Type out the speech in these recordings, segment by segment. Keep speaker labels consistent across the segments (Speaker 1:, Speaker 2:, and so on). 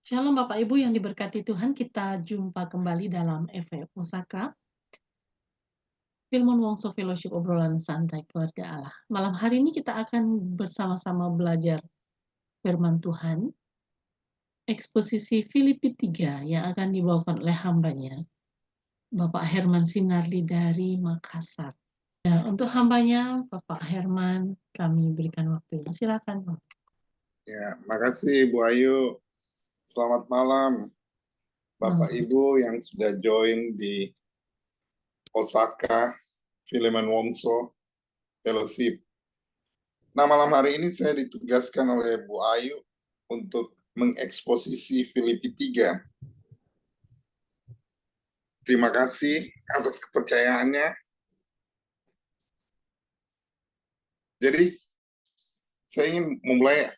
Speaker 1: Shalom Bapak Ibu yang diberkati Tuhan, kita jumpa kembali dalam FF Pusaka, Firman Wongso Fellowship Obrolan Santai Keluarga Allah. Malam hari ini kita akan bersama-sama belajar firman Tuhan, eksposisi Filipi 3 yang akan dibawakan oleh hambanya, Bapak Herman Sinardi dari Makassar. Nah, untuk hambanya, Bapak Herman, kami berikan waktu. Silakan, Pak.
Speaker 2: Ya, makasih Bu Ayu. Selamat malam Bapak Ibu yang sudah join di Osaka Philemon Wongso Fellowship. Nah, malam hari ini saya ditugaskan oleh Bu Ayu untuk mengeksposisi Filipi 3. Terima kasih atas kepercayaannya. Jadi, saya ingin memulai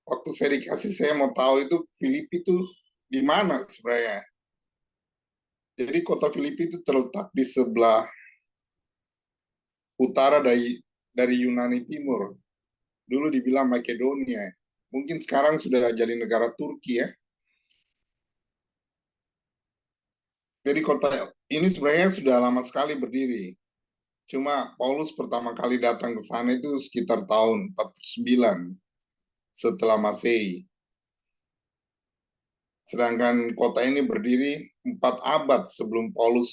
Speaker 2: waktu saya dikasih, saya mau tahu itu Filipi itu di mana sebenarnya. Jadi kota Filipi itu terletak di sebelah utara dari Yunani Timur. Dulu dibilang Makedonia. Mungkin sekarang sudah jadi negara Turki ya. Jadi kota ini sebenarnya sudah lama sekali berdiri. Cuma Paulus pertama kali datang ke sana itu sekitar tahun 49 setelah Masehi. Sedangkan kota ini berdiri 4 abad sebelum Paulus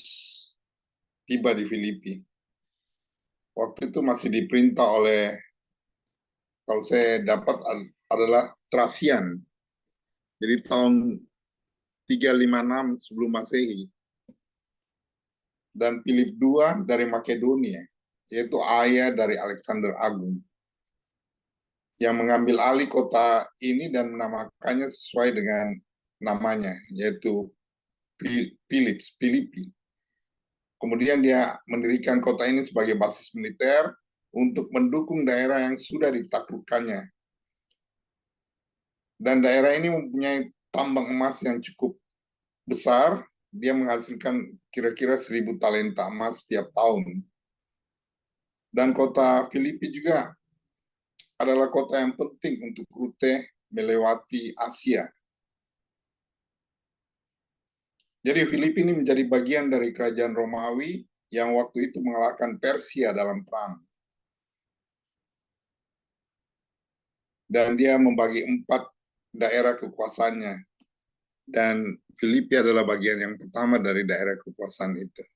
Speaker 2: tiba di Filipi. Waktu itu masih diperintah oleh, kalau saya dapat adalah Tracian. Jadi tahun 356 sebelum Masehi. Dan Philip II dari Makedonia, yaitu ayah dari Alexander Agung, yang mengambil alih kota ini dan menamakannya sesuai dengan namanya, yaitu Filipi. Kemudian dia mendirikan kota ini sebagai basis militer untuk mendukung daerah yang sudah ditaklukkannya. Dan daerah ini mempunyai tambang emas yang cukup besar. Dia menghasilkan kira-kira 1.000 talenta emas setiap tahun. Dan kota Filipi juga adalah kota yang penting untuk rute melewati Asia. Jadi Filipi ini menjadi bagian dari kerajaan Romawi yang waktu itu mengalahkan Persia dalam perang. Dan dia membagi 4 daerah kekuasaannya. Dan Filipi adalah bagian yang pertama dari daerah kekuasaan itu.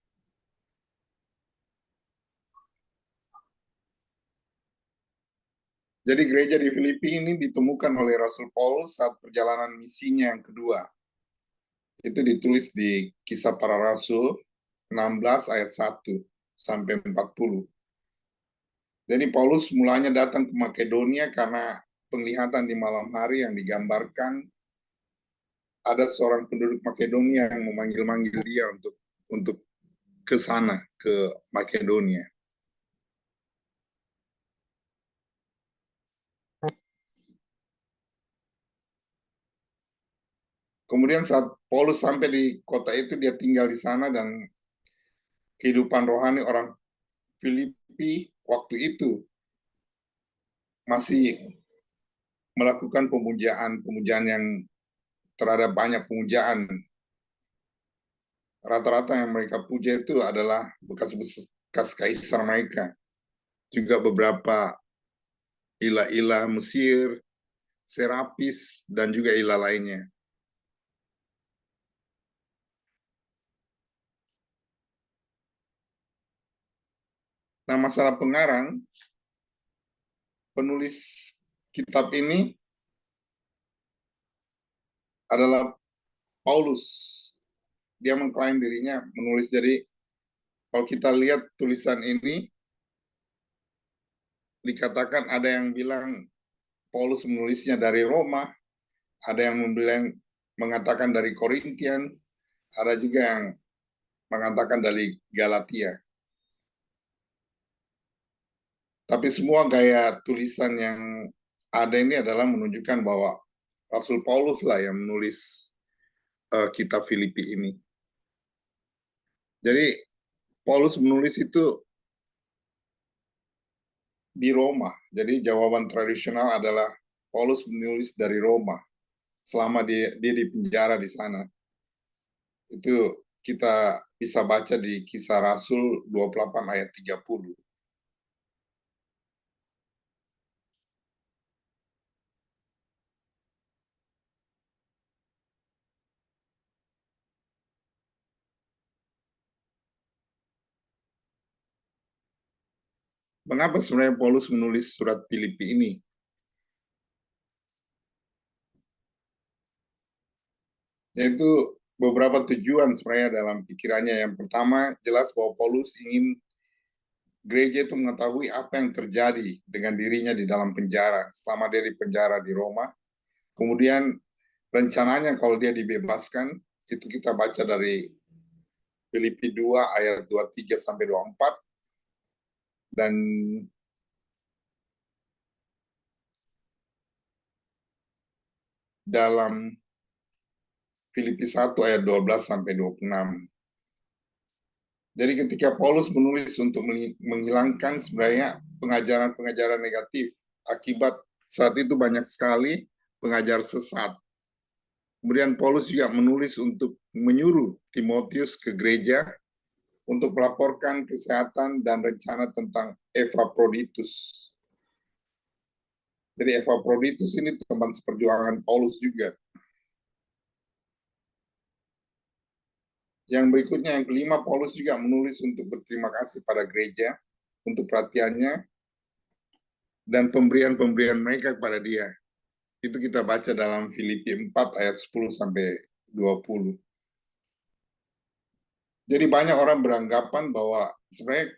Speaker 2: Jadi gereja di Filipi ini ditemukan oleh Rasul Paulus saat perjalanan misinya yang kedua. Itu ditulis di Kisah Para Rasul 16 ayat 1 sampai 40. Jadi Paulus mulanya datang ke Makedonia karena penglihatan di malam hari yang digambarkan ada seorang penduduk Makedonia yang memanggil-manggil dia untuk ke sana, ke Makedonia. Kemudian saat Paulus sampai di kota itu, dia tinggal di sana dan kehidupan rohani orang Filipi waktu itu masih melakukan pemujaan yang terhadap banyak pemujaan. Rata-rata yang mereka puja itu adalah bekas kaisar mereka. Juga beberapa ilah-ilah Mesir, Serapis, dan juga ilah lainnya. Nah, masalah pengarang, penulis kitab ini adalah Paulus. Dia mengklaim dirinya menulis. Jadi kalau kita lihat tulisan ini, dikatakan ada yang bilang Paulus menulisnya dari Roma, ada yang mengatakan dari Korintian, ada juga yang mengatakan dari Galatia. Tapi semua gaya tulisan yang ada ini adalah menunjukkan bahwa Rasul Paulus lah yang menulis kitab Filipi ini. Jadi Paulus menulis itu di Roma. Jadi jawaban tradisional adalah Paulus menulis dari Roma. selama dia di penjara di sana. Itu kita bisa baca di Kisah Rasul 28 ayat 30. Mengapa sebenarnya Paulus menulis surat Filipi ini? Yaitu beberapa tujuan sebenarnya dalam pikirannya. Yang pertama, jelas bahwa Paulus ingin gereja itu mengetahui apa yang terjadi dengan dirinya di dalam penjara selama dia di penjara di Roma. Kemudian rencananya kalau dia dibebaskan, itu kita baca dari Filipi 2 ayat 23 sampai 24, dan dalam Filipi 1 ayat 12 sampai 26. Jadi ketika Paulus menulis untuk menghilangkan sebenarnya pengajaran-pengajaran negatif, akibat saat itu banyak sekali pengajar sesat. Kemudian Paulus juga menulis untuk menyuruh Timotius ke gereja untuk melaporkan kesehatan dan rencana tentang Epaphroditus. Jadi Epaphroditus ini teman seperjuangan Paulus juga. Yang berikutnya, yang kelima, Paulus juga menulis untuk berterima kasih pada gereja untuk perhatiannya dan pemberian-pemberian mereka kepada dia. Itu kita baca dalam Filipi 4 ayat 10 sampai 20. Jadi banyak orang beranggapan bahwa sebenarnya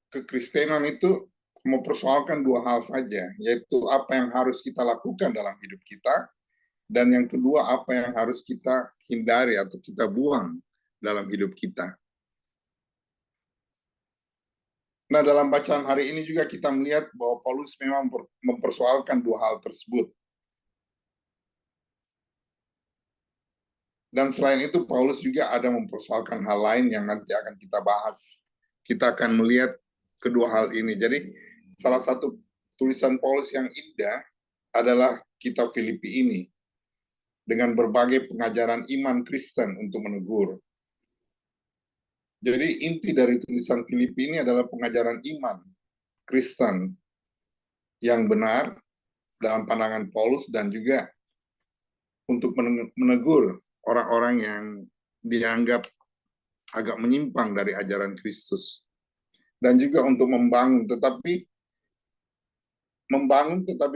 Speaker 2: kekristenan itu mempersoalkan dua hal saja, yaitu apa yang harus kita lakukan dalam hidup kita, dan yang kedua apa yang harus kita hindari atau kita buang dalam hidup kita. Nah, dalam bacaan hari ini juga kita melihat bahwa Paulus memang mempersoalkan dua hal tersebut. Dan selain itu, Paulus juga ada mempersoalkan hal lain yang nanti akan kita bahas. Kita akan melihat kedua hal ini. Jadi, salah satu tulisan Paulus yang indah adalah kitab Filipi ini, dengan berbagai pengajaran iman Kristen untuk menegur. Jadi, inti dari tulisan Filipi ini adalah pengajaran iman Kristen yang benar dalam pandangan Paulus, dan juga untuk menegur orang-orang yang dianggap agak menyimpang dari ajaran Kristus, dan juga untuk membangun tetapi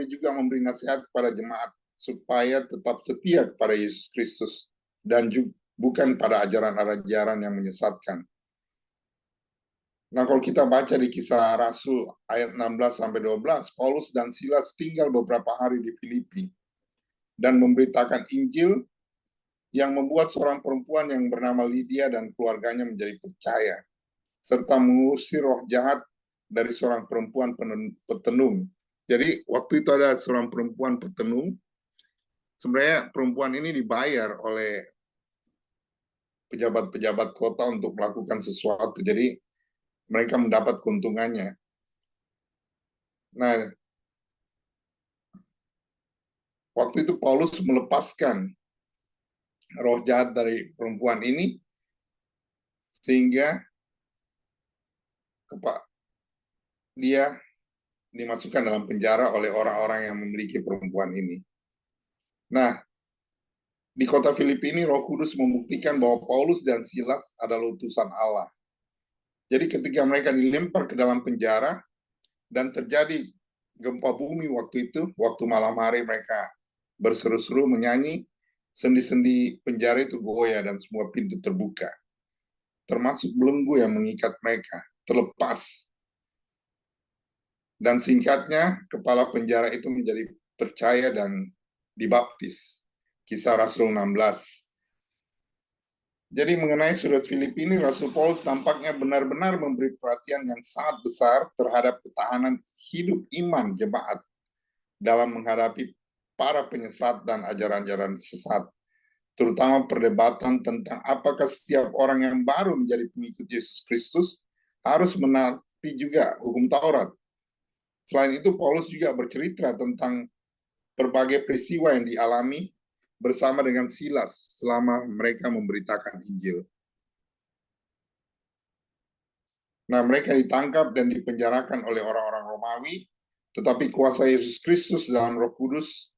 Speaker 2: juga memberi nasihat kepada jemaat supaya tetap setia kepada Yesus Kristus dan juga bukan pada ajaran-ajaran yang menyesatkan. Nah, kalau kita baca di Kisah Rasul ayat 16 sampai 12, Paulus dan Silas tinggal beberapa hari di Filipi dan memberitakan Injil, yang membuat seorang perempuan yang bernama Lydia dan keluarganya menjadi percaya, serta mengusir roh jahat dari seorang perempuan petenung. Jadi waktu itu ada seorang perempuan petenung. Sebenarnya perempuan ini dibayar oleh pejabat-pejabat kota untuk melakukan sesuatu. Jadi mereka mendapat keuntungannya. Nah, waktu itu Paulus melepaskan roh jahat dari perempuan ini, sehingga dia dimasukkan dalam penjara oleh orang-orang yang memiliki perempuan ini. Nah, di kota Filipi ini Roh Kudus membuktikan bahwa Paulus dan Silas adalah utusan Allah. Jadi ketika mereka dilempar ke dalam penjara dan terjadi gempa bumi waktu itu, waktu malam hari mereka berseru-seru menyanyi, sendi-sendi penjara itu goyah dan semua pintu terbuka, termasuk belenggu yang mengikat mereka, terlepas. Dan singkatnya, kepala penjara itu menjadi percaya dan dibaptis. Kisah Rasul 16. Jadi mengenai surat Filipi ini, Rasul Paulus tampaknya benar-benar memberi perhatian yang sangat besar terhadap ketahanan hidup iman jemaat dalam menghadapi para penyesat dan ajaran-ajaran sesat, terutama perdebatan tentang apakah setiap orang yang baru menjadi pengikut Yesus Kristus harus menaati juga hukum Taurat. Selain itu, Paulus juga bercerita tentang berbagai peristiwa yang dialami bersama dengan Silas selama mereka memberitakan Injil. Nah, mereka ditangkap dan dipenjarakan oleh orang-orang Romawi, tetapi kuasa Yesus Kristus dalam Roh Kudus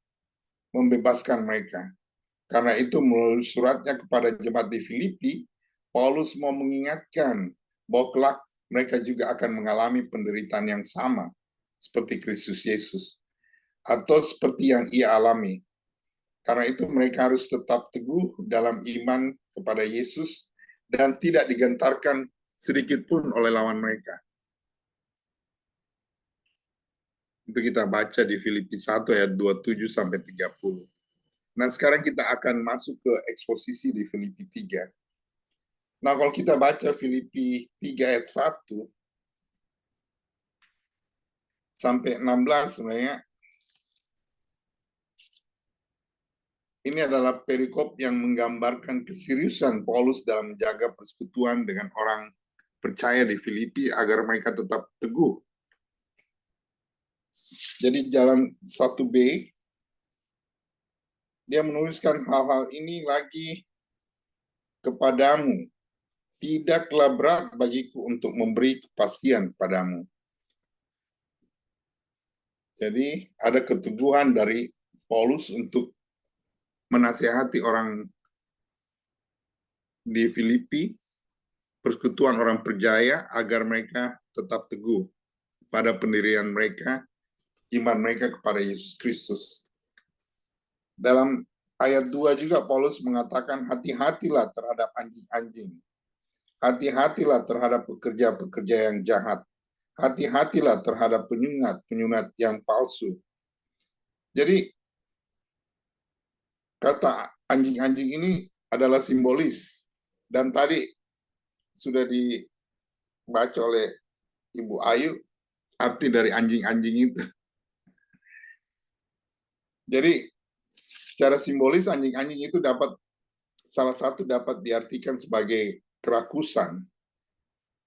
Speaker 2: membebaskan mereka. Karena itu melalui suratnya kepada jemaat di Filipi, Paulus mau mengingatkan bahwa kelak mereka juga akan mengalami penderitaan yang sama seperti Kristus Yesus, atau seperti yang ia alami. Karena itu mereka harus tetap teguh dalam iman kepada Yesus dan tidak digentarkan sedikit pun oleh lawan mereka. Itu kita baca di Filipi 1 ayat 27 sampai 30. Nah, sekarang kita akan masuk ke eksposisi di Filipi 3. Nah, kalau kita baca Filipi 3 ayat 1 sampai 16 sebenarnya ini adalah perikop yang menggambarkan keseriusan Paulus dalam menjaga persekutuan dengan orang percaya di Filipi agar mereka tetap teguh. Jadi jalan 1B, dia menuliskan hal-hal ini lagi kepadamu. Tidaklah berat bagiku untuk memberi kepastian padamu. Jadi ada keteguhan dari Paulus untuk menasihati orang di Filipi, persekutuan orang percaya, agar mereka tetap teguh pada pendirian mereka, iman mereka kepada Yesus Kristus. Dalam ayat 2 juga Paulus mengatakan, hati-hatilah terhadap anjing-anjing. Hati-hatilah terhadap pekerja-pekerja yang jahat. Hati-hatilah terhadap penyunat yang palsu. Jadi kata anjing-anjing ini adalah simbolis. Dan tadi sudah dibaca oleh Ibu Ayu, arti dari anjing-anjing itu. Jadi secara simbolis anjing-anjing itu salah satu dapat diartikan sebagai kerakusan.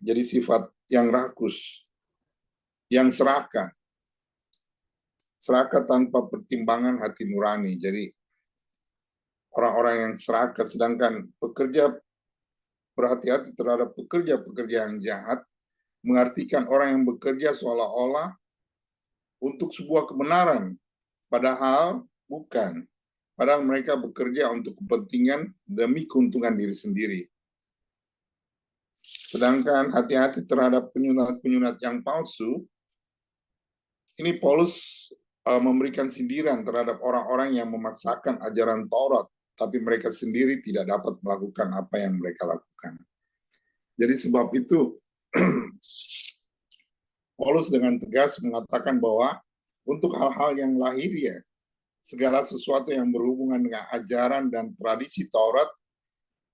Speaker 2: Jadi sifat yang rakus, yang serakah. Serakah tanpa pertimbangan hati nurani. Jadi orang-orang yang serakah, sedangkan pekerja berhati-hati terhadap pekerja-pekerja yang jahat, mengartikan orang yang bekerja seolah-olah untuk sebuah kebenaran, padahal bukan. Padahal mereka bekerja untuk kepentingan demi keuntungan diri sendiri. Sedangkan hati-hati terhadap penyunat-penyunat yang palsu, ini Paulus memberikan sindiran terhadap orang-orang yang memaksakan ajaran Taurat, tapi mereka sendiri tidak dapat melakukan apa yang mereka lakukan. Jadi sebab itu, Paulus dengan tegas mengatakan bahwa untuk hal-hal yang lahiriah, segala sesuatu yang berhubungan dengan ajaran dan tradisi Taurat,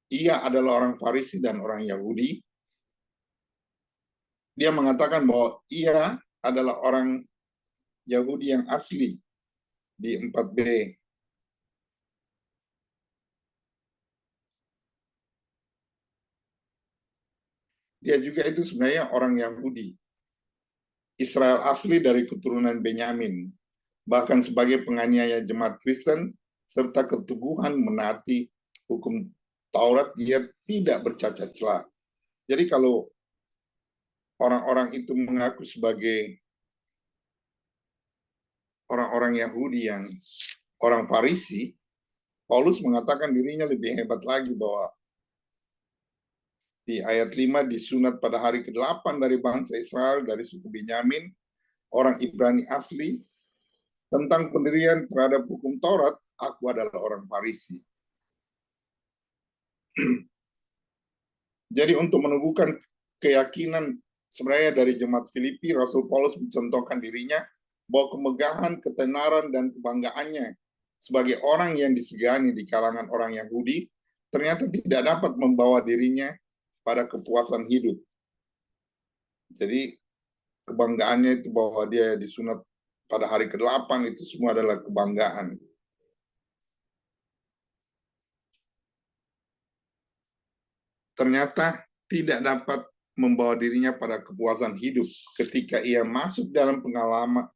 Speaker 2: ia adalah orang Farisi dan orang Yahudi. Dia mengatakan bahwa ia adalah orang Yahudi yang asli di 4b. Dia juga itu sebenarnya orang Yahudi. Israel asli dari keturunan Benyamin. Bahkan sebagai penganiaya jemaat Kristen, serta keteguhan menaati hukum Taurat, dia tidak bercacat celah. Jadi kalau orang-orang itu mengaku sebagai orang-orang Yahudi yang orang Farisi, Paulus mengatakan dirinya lebih hebat lagi bahwa di ayat 5 disunat pada hari ke-8 dari bangsa Israel dari suku Benyamin, orang Ibrani asli, tentang pendirian terhadap hukum Taurat, aku adalah orang Farisi. Jadi untuk menumbuhkan keyakinan sebenarnya dari jemaat Filipi, Rasul Paulus mencontohkan dirinya bahwa kemegahan, ketenaran, dan kebanggaannya sebagai orang yang disegani di kalangan orang Yahudi ternyata tidak dapat membawa dirinya pada kepuasan hidup. Jadi kebanggaannya itu bahwa dia disunat pada hari ke-8 itu semua adalah kebanggaan. Ternyata tidak dapat membawa dirinya pada kepuasan hidup ketika ia masuk dalam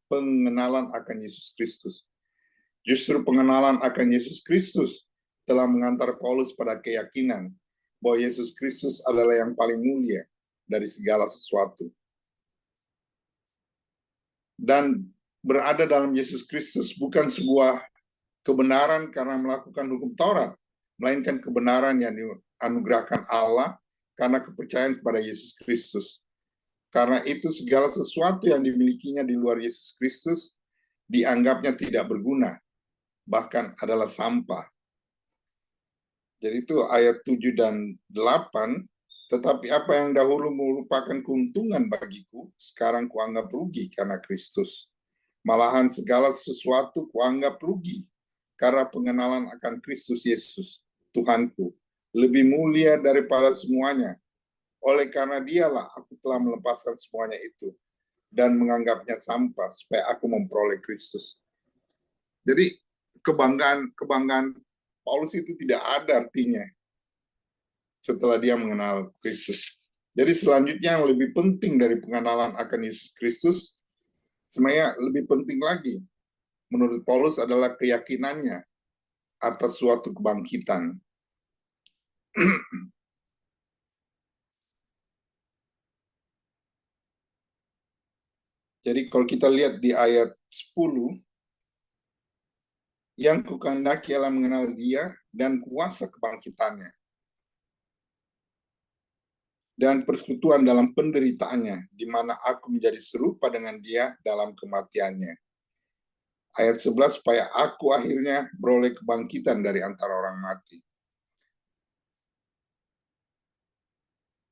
Speaker 2: pengenalan akan Yesus Kristus. Justru pengenalan akan Yesus Kristus telah mengantar Paulus pada keyakinan bahwa Yesus Kristus adalah yang paling mulia dari segala sesuatu. Dan berada dalam Yesus Kristus bukan sebuah kebenaran karena melakukan hukum Taurat, melainkan kebenaran yang dianugerahkan Allah karena kepercayaan kepada Yesus Kristus. Karena itu segala sesuatu yang dimilikinya di luar Yesus Kristus dianggapnya tidak berguna, bahkan adalah sampah. Jadi itu ayat 7 dan 8, tetapi apa yang dahulu merupakan keuntungan bagiku, sekarang kuanggap rugi karena Kristus. Malahan segala sesuatu kuanggap rugi karena pengenalan akan Kristus Yesus, Tuhanku, lebih mulia daripada semuanya. Oleh karena dialah aku telah melepaskan semuanya itu dan menganggapnya sampah supaya aku memperoleh Kristus. Jadi kebanggaan Paulus itu tidak ada artinya setelah dia mengenal Kristus. Jadi selanjutnya yang lebih penting dari pengenalan akan Yesus Kristus, sebenarnya lebih penting lagi menurut Paulus adalah keyakinannya atas suatu kebangkitan. Jadi kalau kita lihat di ayat 10, yang kukehendaki ialah mengenal dia dan kuasa kebangkitannya, dan persekutuan dalam penderitaannya, di mana aku menjadi serupa dengan dia dalam kematiannya. Ayat 11, supaya aku akhirnya beroleh kebangkitan dari antara orang mati.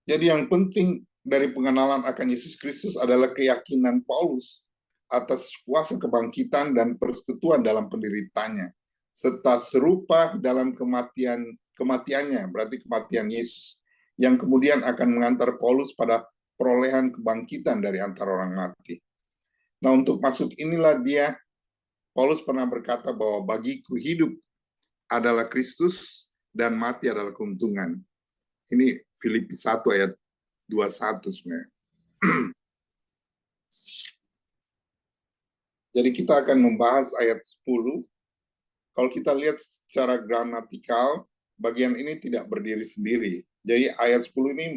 Speaker 2: Jadi yang penting dari pengenalan akan Yesus Kristus adalah keyakinan Paulus atas kuasa kebangkitan dan persekutuan dalam penderitaannya, serta serupa dalam kematiannya, berarti kematian Yesus, yang kemudian akan mengantar Paulus pada perolehan kebangkitan dari antara orang mati. Nah, untuk masuk inilah Paulus pernah berkata bahwa bagiku hidup adalah Kristus dan mati adalah keuntungan. Ini Filipi 1 ayat 21 sebenarnya. Jadi kita akan membahas ayat 10. Kalau kita lihat secara gramatikal, bagian ini tidak berdiri sendiri. Jadi ayat 10 ini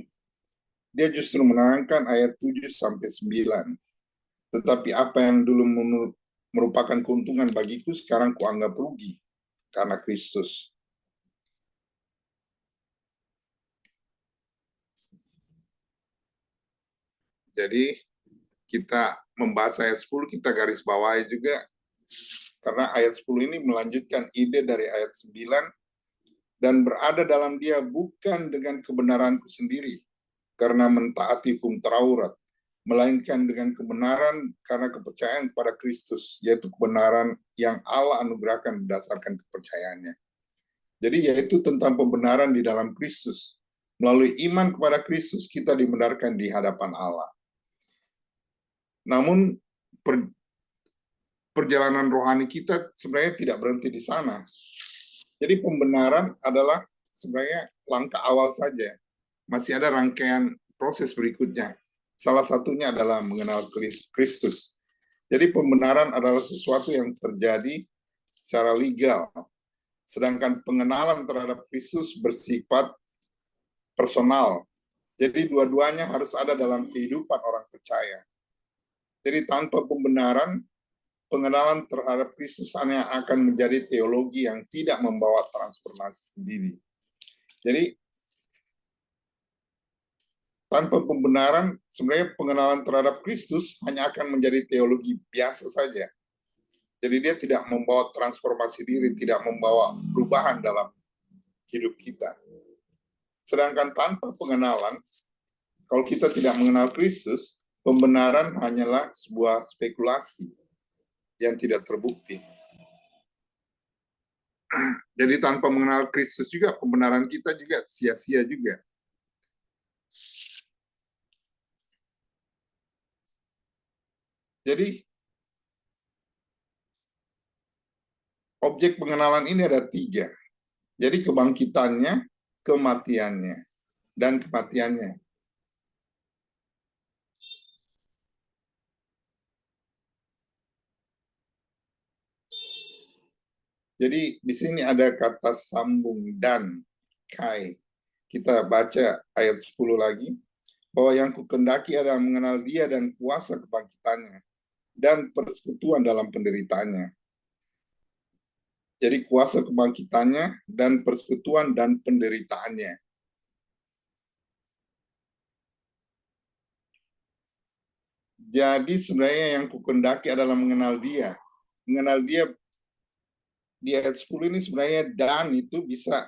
Speaker 2: dia justru menerangkan ayat 7 sampai 9. Tetapi apa yang dulu merupakan keuntungan bagiku, sekarang kuanggap rugi karena Kristus. Jadi kita membahas ayat 10, kita garis bawahi juga, karena ayat 10 ini melanjutkan ide dari ayat 9, dan berada dalam dia bukan dengan kebenaranku sendiri, karena mentaati hukum Taurat, melainkan dengan kebenaran karena kepercayaan pada Kristus, yaitu kebenaran yang Allah anugerahkan berdasarkan kepercayaannya. Jadi yaitu tentang pembenaran di dalam Kristus. Melalui iman kepada Kristus, kita dibenarkan di hadapan Allah. Namun perjalanan rohani kita sebenarnya tidak berhenti di sana. Jadi pembenaran adalah sebenarnya langkah awal saja. Masih ada rangkaian proses berikutnya. Salah satunya adalah mengenal Kristus. Jadi pembenaran adalah sesuatu yang terjadi secara legal. Sedangkan pengenalan terhadap Kristus bersifat personal. Jadi dua-duanya harus ada dalam kehidupan orang percaya. Jadi tanpa pembenaran, pengenalan terhadap Kristus hanya akan menjadi teologi yang tidak membawa transformasi sendiri. Jadi tanpa pembenaran, sebenarnya pengenalan terhadap Kristus hanya akan menjadi teologi biasa saja. Jadi dia tidak membawa transformasi diri, tidak membawa perubahan dalam hidup kita. Sedangkan tanpa pengenalan, kalau kita tidak mengenal Kristus, pembenaran hanyalah sebuah spekulasi yang tidak terbukti. Jadi tanpa mengenal Kristus juga, pembenaran kita juga sia-sia juga. Jadi objek pengenalan ini ada 3. Jadi kebangkitannya, kematiannya, dan kematiannya. Jadi di sini ada kata sambung dan kai. Kita baca ayat 10 lagi. Bahwa yang kukendaki adalah mengenal dia dan kuasa kebangkitannya dan persekutuan dalam penderitaannya. Jadi kuasa kebangkitannya dan persekutuan dan penderitaannya. Jadi sebenarnya yang kukendaki adalah mengenal dia. Mengenal dia di ayat 10 ini sebenarnya dan itu bisa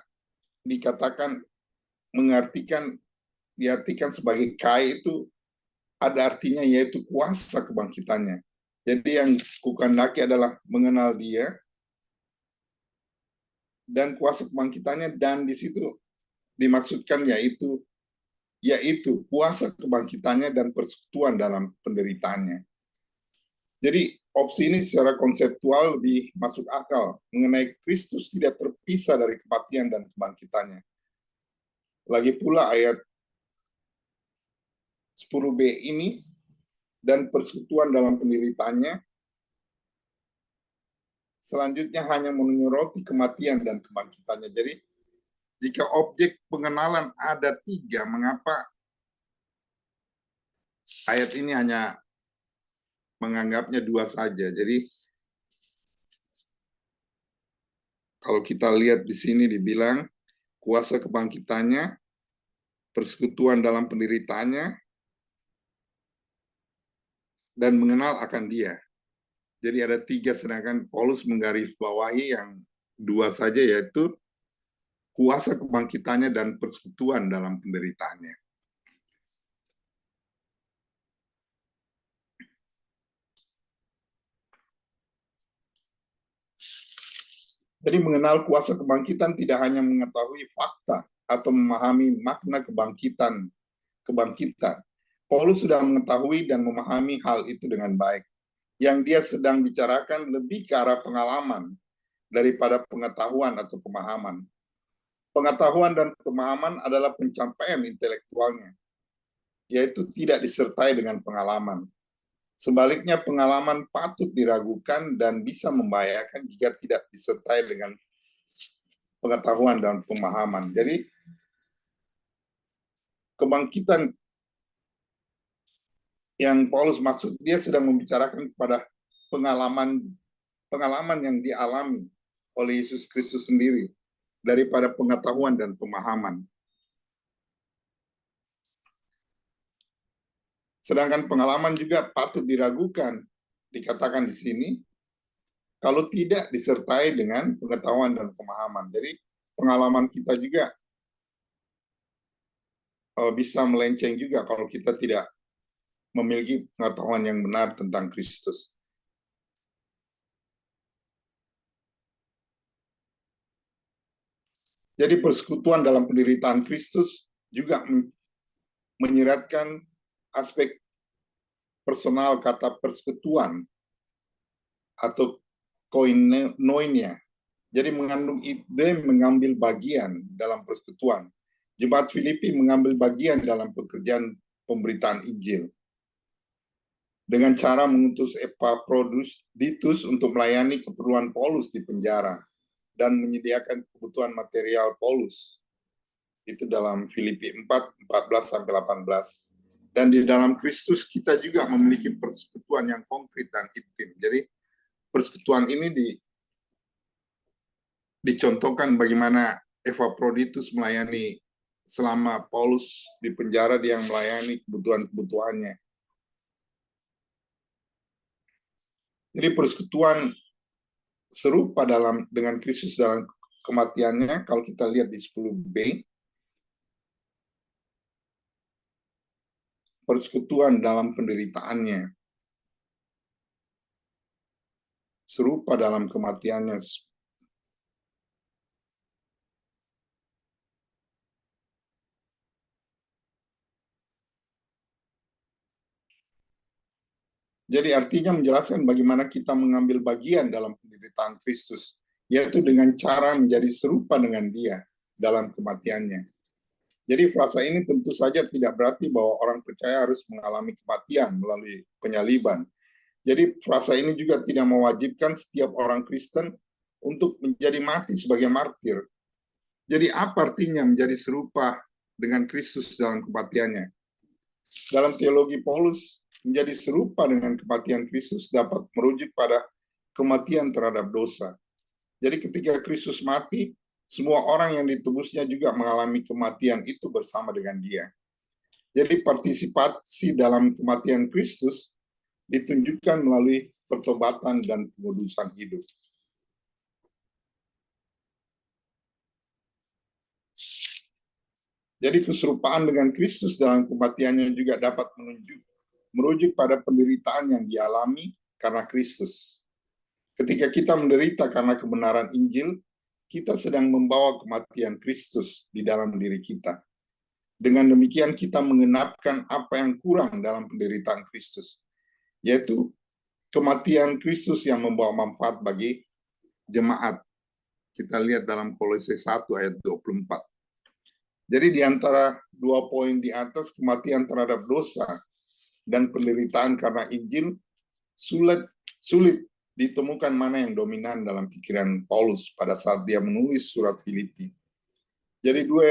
Speaker 2: dikatakan diartikan sebagai kai itu ada artinya yaitu kuasa kebangkitannya. Jadi yang kukendaki adalah mengenal dia dan kuasa kebangkitannya, dan di situ dimaksudkan yaitu kuasa kebangkitannya dan persekutuan dalam penderitaannya. Jadi opsi ini secara konseptual lebih masuk akal mengenai Kristus tidak terpisah dari kematian dan kebangkitannya. Lagi pula ayat 10b ini dan persekutuan dalam penderitaannya selanjutnya hanya menyoroti kematian dan kebangkitannya. Jadi jika objek pengenalan ada 3, mengapa ayat ini hanya menganggapnya 2 saja? Jadi kalau kita lihat di sini dibilang kuasa kebangkitannya, persekutuan dalam penderitaannya, dan mengenal akan dia. Jadi ada 3, sedangkan Paulus menggarisbawahi yang 2 saja, yaitu kuasa kebangkitannya dan persekutuan dalam penderitaannya. Jadi mengenal kuasa kebangkitan tidak hanya mengetahui fakta atau memahami makna kebangkitan. Paulus sudah mengetahui dan memahami hal itu dengan baik. Yang dia sedang bicarakan lebih ke arah pengalaman daripada pengetahuan atau pemahaman. Pengetahuan dan pemahaman adalah pencapaian intelektualnya, yaitu tidak disertai dengan pengalaman. Sebaliknya, pengalaman patut diragukan dan bisa membahayakan jika tidak disertai dengan pengetahuan dan pemahaman. Jadi, kebangkitan yang Paulus maksud, dia sedang membicarakan kepada pengalaman yang dialami oleh Yesus Kristus sendiri daripada pengetahuan dan pemahaman. Sedangkan pengalaman juga patut diragukan, dikatakan di sini, kalau tidak disertai dengan pengetahuan dan pemahaman. Jadi pengalaman kita juga bisa melenceng juga kalau kita tidak memiliki pengetahuan yang benar tentang Kristus. Jadi persekutuan dalam penderitaan Kristus juga menyiratkan aspek personal kata persekutuan atau koinonia. Jadi mengandung ide mengambil bagian dalam persekutuan. Jemaat Filipi mengambil bagian dalam pekerjaan pemberitaan Injil dengan cara mengutus Epaphroditus untuk melayani keperluan Paulus di penjara dan menyediakan kebutuhan material Paulus. Itu dalam Filipi 4:14-18. Dan di dalam Kristus kita juga memiliki persekutuan yang konkret dan intim. Jadi persekutuan ini dicontohkan bagaimana Epaphroditus melayani selama Paulus di penjara, dia yang melayani kebutuhan-kebutuhannya. Jadi persekutuan serupa dengan Kristus dalam kematiannya, kalau kita lihat di 10b, persekutuan dalam penderitaannya, serupa dalam kematiannya. Jadi artinya menjelaskan bagaimana kita mengambil bagian dalam penderitaan Kristus, yaitu dengan cara menjadi serupa dengan dia dalam kematiannya. Jadi frasa ini tentu saja tidak berarti bahwa orang percaya harus mengalami kematian melalui penyaliban. Jadi frasa ini juga tidak mewajibkan setiap orang Kristen untuk menjadi mati sebagai martir. Jadi apa artinya menjadi serupa dengan Kristus dalam kematiannya? Dalam teologi Paulus, menjadi serupa dengan kematian Kristus dapat merujuk pada kematian terhadap dosa. Jadi ketika Kristus mati, semua orang yang ditebusnya juga mengalami kematian itu bersama dengan dia. Jadi partisipasi dalam kematian Kristus ditunjukkan melalui pertobatan dan pengudusan hidup. Jadi keserupaan dengan Kristus dalam kematiannya juga dapat merujuk pada penderitaan yang dialami karena Kristus. Ketika kita menderita karena kebenaran Injil, kita sedang membawa kematian Kristus di dalam diri kita. Dengan demikian kita mengenapkan apa yang kurang dalam penderitaan Kristus, yaitu kematian Kristus yang membawa manfaat bagi jemaat. Kita lihat dalam Kolose 1 ayat 24. Jadi di antara dua poin di atas, kematian terhadap dosa dan penderitaan karena Injil, sulit ditemukan mana yang dominan dalam pikiran Paulus pada saat dia menulis surat Filipi. Jadi dua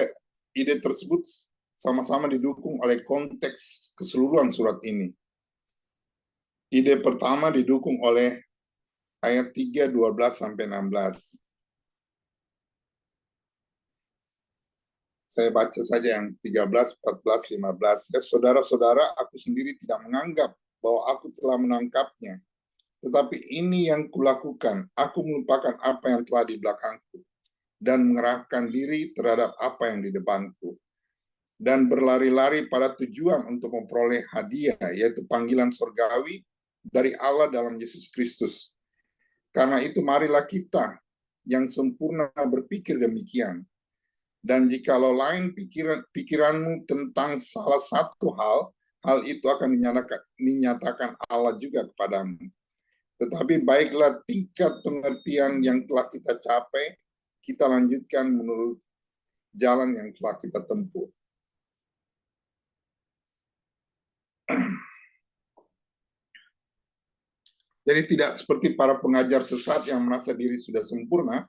Speaker 2: ide tersebut sama-sama didukung oleh konteks keseluruhan surat ini. Ide pertama didukung oleh ayat 3, 12-16. Saya baca saja yang 13, 14, 15. Ya, saudara-saudara, aku sendiri tidak menganggap bahwa aku telah menangkapnya. Tetapi ini yang kulakukan, aku melupakan apa yang telah di belakangku dan mengerahkan diri terhadap apa yang di depanku. Dan berlari-lari pada tujuan untuk memperoleh hadiah, yaitu panggilan surgawi dari Allah dalam Yesus Kristus. Karena itu marilah kita yang sempurna berpikir demikian. Dan jikalau lain pikiranmu tentang salah satu hal itu akan dinyatakan Allah juga kepadamu. Tetapi baiklah tingkat pengertian yang telah kita capai, kita lanjutkan menurut jalan yang telah kita tempuh. Jadi tidak seperti para pengajar sesat yang merasa diri sudah sempurna,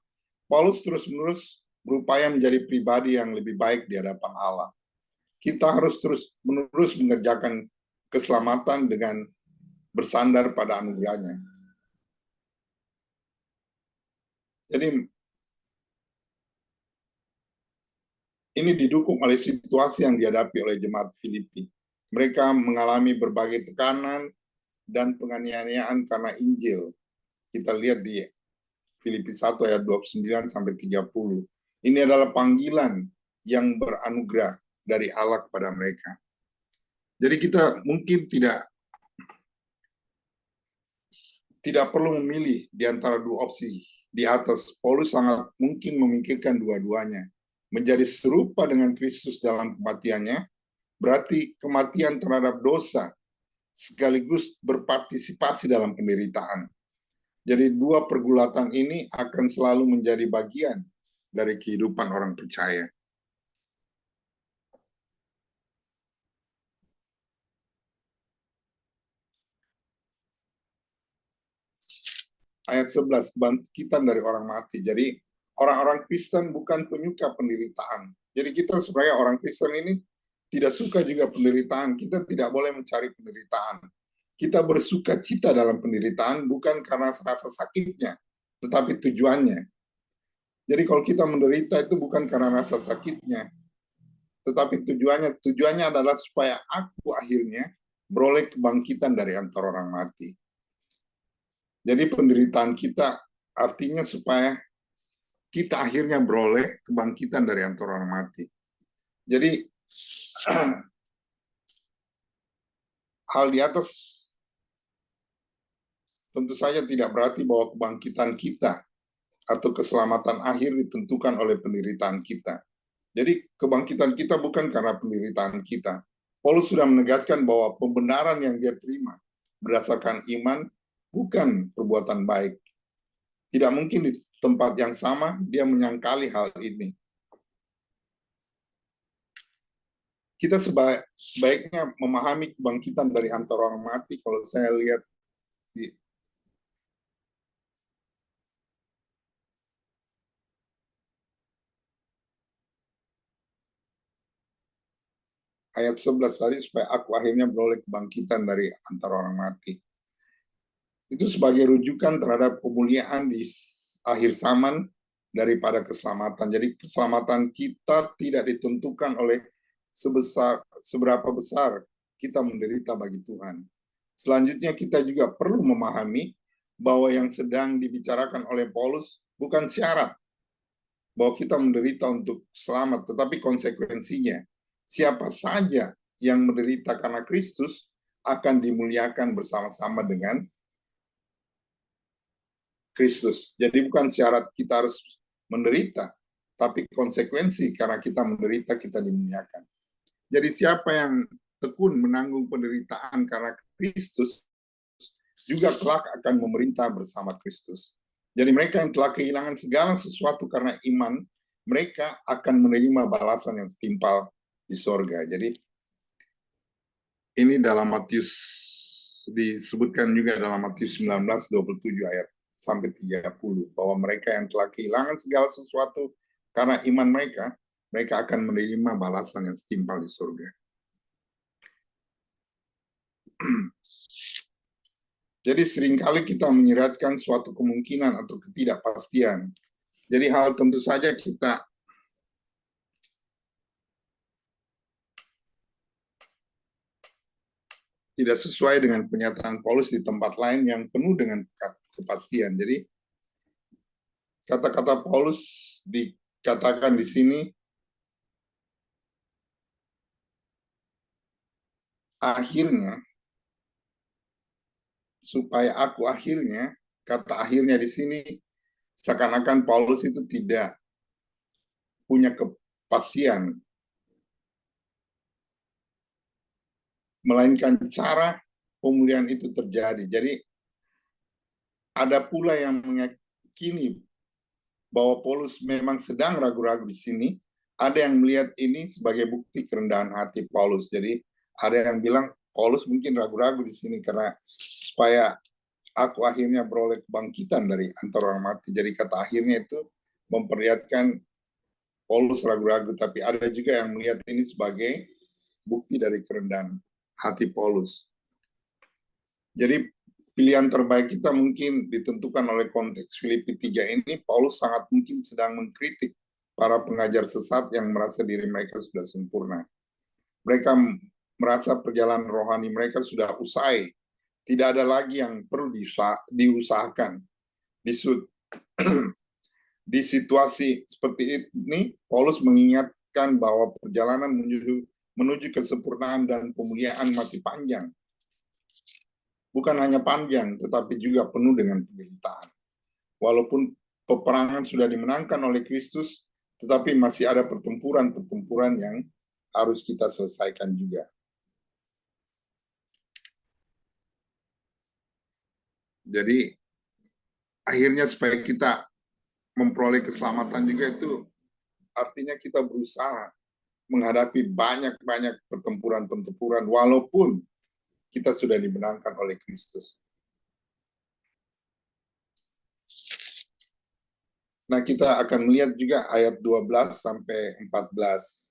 Speaker 2: Paulus terus-menerus berupaya menjadi pribadi yang lebih baik di hadapan Allah. Kita harus terus-menerus mengerjakan keselamatan dengan bersandar pada anugerahnya. Jadi ini didukung oleh situasi yang dihadapi oleh jemaat Filipi. Mereka mengalami berbagai tekanan dan penganiayaan karena Injil. Kita lihat di Filipi 1 ayat 29-30. Ini adalah panggilan yang beranugerah dari Allah kepada mereka. Jadi kita mungkin tidak perlu memilih di antara dua opsi di atas. Paulus sangat mungkin memikirkan dua-duanya. Menjadi serupa dengan Kristus dalam kematiannya, berarti kematian terhadap dosa sekaligus berpartisipasi dalam penderitaan. Jadi dua pergulatan ini akan selalu menjadi bagian dari kehidupan orang percaya. Ayat 11, kebangkitan dari orang mati. Jadi orang-orang Kristen bukan penyuka penderitaan. Jadi kita sebenarnya orang Kristen ini tidak suka juga penderitaan. Kita tidak boleh mencari penderitaan. Kita bersuka cita dalam penderitaan bukan karena rasa sakitnya, tetapi tujuannya. Jadi kalau kita menderita itu bukan karena rasa sakitnya, tetapi tujuannya adalah supaya aku akhirnya beroleh kebangkitan dari antara orang mati. Jadi penderitaan kita artinya supaya kita akhirnya beroleh kebangkitan dari antara orang mati. Jadi hal di atas tentu saja tidak berarti bahwa kebangkitan kita atau keselamatan akhir ditentukan oleh penderitaan kita. Jadi kebangkitan kita bukan karena penderitaan kita. Paulus sudah menegaskan bahwa pembenaran yang dia terima berdasarkan iman bukan perbuatan baik. Tidak mungkin di tempat yang sama dia menyangkali hal ini. Kita sebaiknya memahami kebangkitan dari antara orang mati. Kalau saya lihat di ayat 11 tadi, supaya aku akhirnya beroleh kebangkitan dari antara orang mati. Itu sebagai rujukan terhadap kemuliaan di akhir zaman daripada keselamatan. Jadi keselamatan kita tidak ditentukan oleh seberapa besar kita menderita bagi Tuhan. Selanjutnya kita juga perlu memahami bahwa yang sedang dibicarakan oleh Paulus bukan syarat bahwa kita menderita untuk selamat, tetapi konsekuensinya. Siapa saja yang menderita karena Kristus akan dimuliakan bersama-sama dengan Kristus. Jadi bukan syarat kita harus menderita, tapi konsekuensi karena kita menderita kita dimuliakan. Jadi siapa yang tekun menanggung penderitaan karena Kristus juga kelak akan memerintah bersama Kristus. Jadi mereka yang telah kehilangan segala sesuatu karena iman, mereka akan menerima balasan yang setimpal di sorga. Jadi ini dalam Matius, disebutkan juga dalam Matius 19:27 ayat sampai 30, bahwa mereka yang telah kehilangan segala sesuatu karena iman mereka, mereka akan menerima balasan yang setimpal di surga. Jadi seringkali kita menyiratkan suatu kemungkinan atau ketidakpastian. Jadi hal tentu saja kita tidak sesuai dengan pernyataan Paulus di tempat lain yang penuh dengan kepastian. Jadi kata-kata Paulus dikatakan di sini, akhirnya, supaya aku akhirnya, kata akhirnya di sini seakan-akan Paulus itu tidak punya kepastian, melainkan cara pemulihan itu terjadi. Jadi ada pula yang meyakini bahwa Paulus memang sedang ragu-ragu di sini. Ada yang melihat ini sebagai bukti kerendahan hati Paulus. Jadi ada yang bilang Paulus mungkin ragu-ragu di sini karena supaya aku akhirnya beroleh kebangkitan dari antara orang mati. Jadi kata akhirnya itu memperlihatkan Paulus ragu-ragu, tapi ada juga yang melihat ini sebagai bukti dari kerendahan hati Paulus. Jadi pilihan terbaik kita mungkin ditentukan oleh konteks Filipi 3 ini. Paulus sangat mungkin sedang mengkritik para pengajar sesat yang merasa diri mereka sudah sempurna. Mereka merasa perjalanan rohani mereka sudah usai. Tidak ada lagi yang perlu diusahakan. Di situasi seperti ini, Paulus mengingatkan bahwa perjalanan menuju kesempurnaan dan kemuliaan masih panjang. Bukan hanya panjang, tetapi juga penuh dengan penderitaan. Walaupun peperangan sudah dimenangkan oleh Kristus, tetapi masih ada pertempuran-pertempuran yang harus kita selesaikan juga. Jadi, akhirnya supaya kita memperoleh keselamatan juga itu artinya kita berusaha menghadapi banyak-banyak pertempuran-pertempuran walaupun kita sudah dimenangkan oleh Kristus. Nah, kita akan melihat juga ayat 12 sampai 14.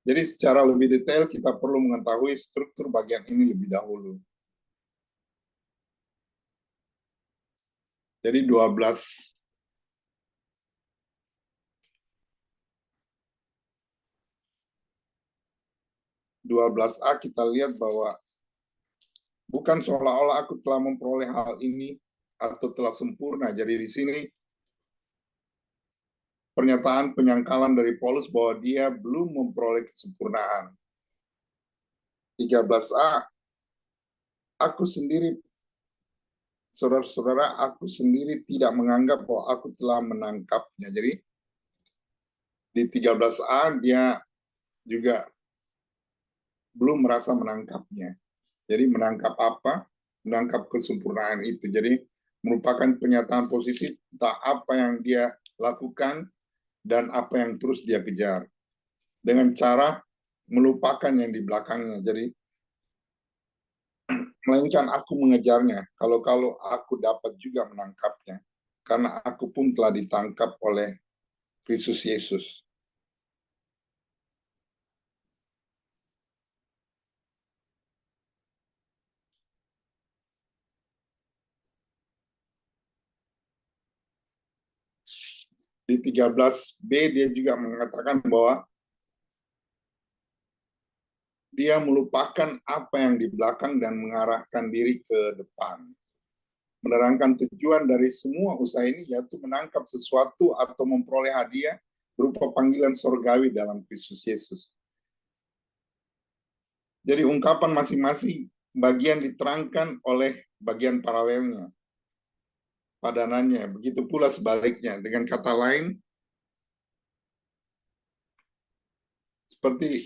Speaker 2: Jadi secara lebih detail kita perlu mengetahui struktur bagian ini lebih dahulu. Jadi 12a kita lihat bahwa bukan seolah-olah aku telah memperoleh hal ini atau telah sempurna. Jadi di sini pernyataan penyangkalan dari Paulus bahwa dia belum memperoleh kesempurnaan. 13a, aku sendiri, saudara-saudara, aku sendiri tidak menganggap bahwa aku telah menangkapnya. Jadi di 13a dia juga belum merasa menangkapnya. Jadi menangkap apa? Menangkap kesempurnaan itu. Jadi merupakan pernyataan positif tentang apa yang dia lakukan dan apa yang terus dia kejar. Dengan cara melupakan yang di belakangnya. Jadi melainkan aku mengejarnya. Kalau aku dapat juga menangkapnya. Karena aku pun telah ditangkap oleh Kristus Yesus. di 13b dia juga mengatakan bahwa dia melupakan apa yang di belakang dan mengarahkan diri ke depan. Menerangkan tujuan dari semua usaha ini yaitu menangkap sesuatu atau memperoleh hadiah berupa panggilan sorgawi dalam Kristus Yesus. Jadi ungkapan masing-masing bagian diterangkan oleh bagian paralelnya, padanannya. Begitu pula sebaliknya. Dengan kata lain, seperti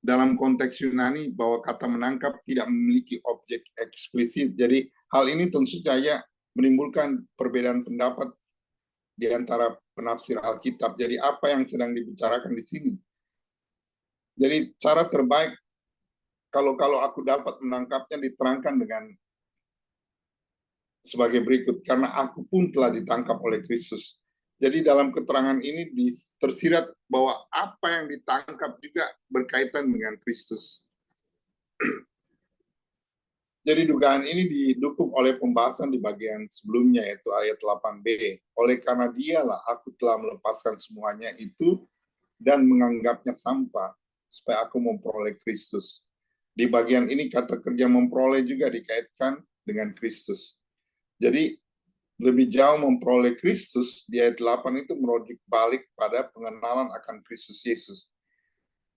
Speaker 2: dalam konteks Yunani bahwa kata menangkap tidak memiliki objek eksplisit. Jadi hal ini tentu saja menimbulkan perbedaan pendapat di antara penafsir Alkitab. Jadi apa yang sedang dibicarakan di sini? Jadi cara terbaik kalau aku dapat menangkapnya diterangkan dengan sebagai berikut, karena aku pun telah ditangkap oleh Kristus. Jadi dalam keterangan ini tersirat bahwa apa yang ditangkap juga berkaitan dengan Kristus. Jadi dugaan ini didukung oleh pembahasan di bagian sebelumnya, yaitu ayat 8b. Oleh karena dialah aku telah melepaskan semuanya itu dan menganggapnya sampah, supaya aku memperoleh Kristus. Di bagian ini kata kerja memperoleh juga dikaitkan dengan Kristus. Jadi lebih jauh memperoleh Kristus, di ayat 8 itu merujuk balik pada pengenalan akan Kristus Yesus.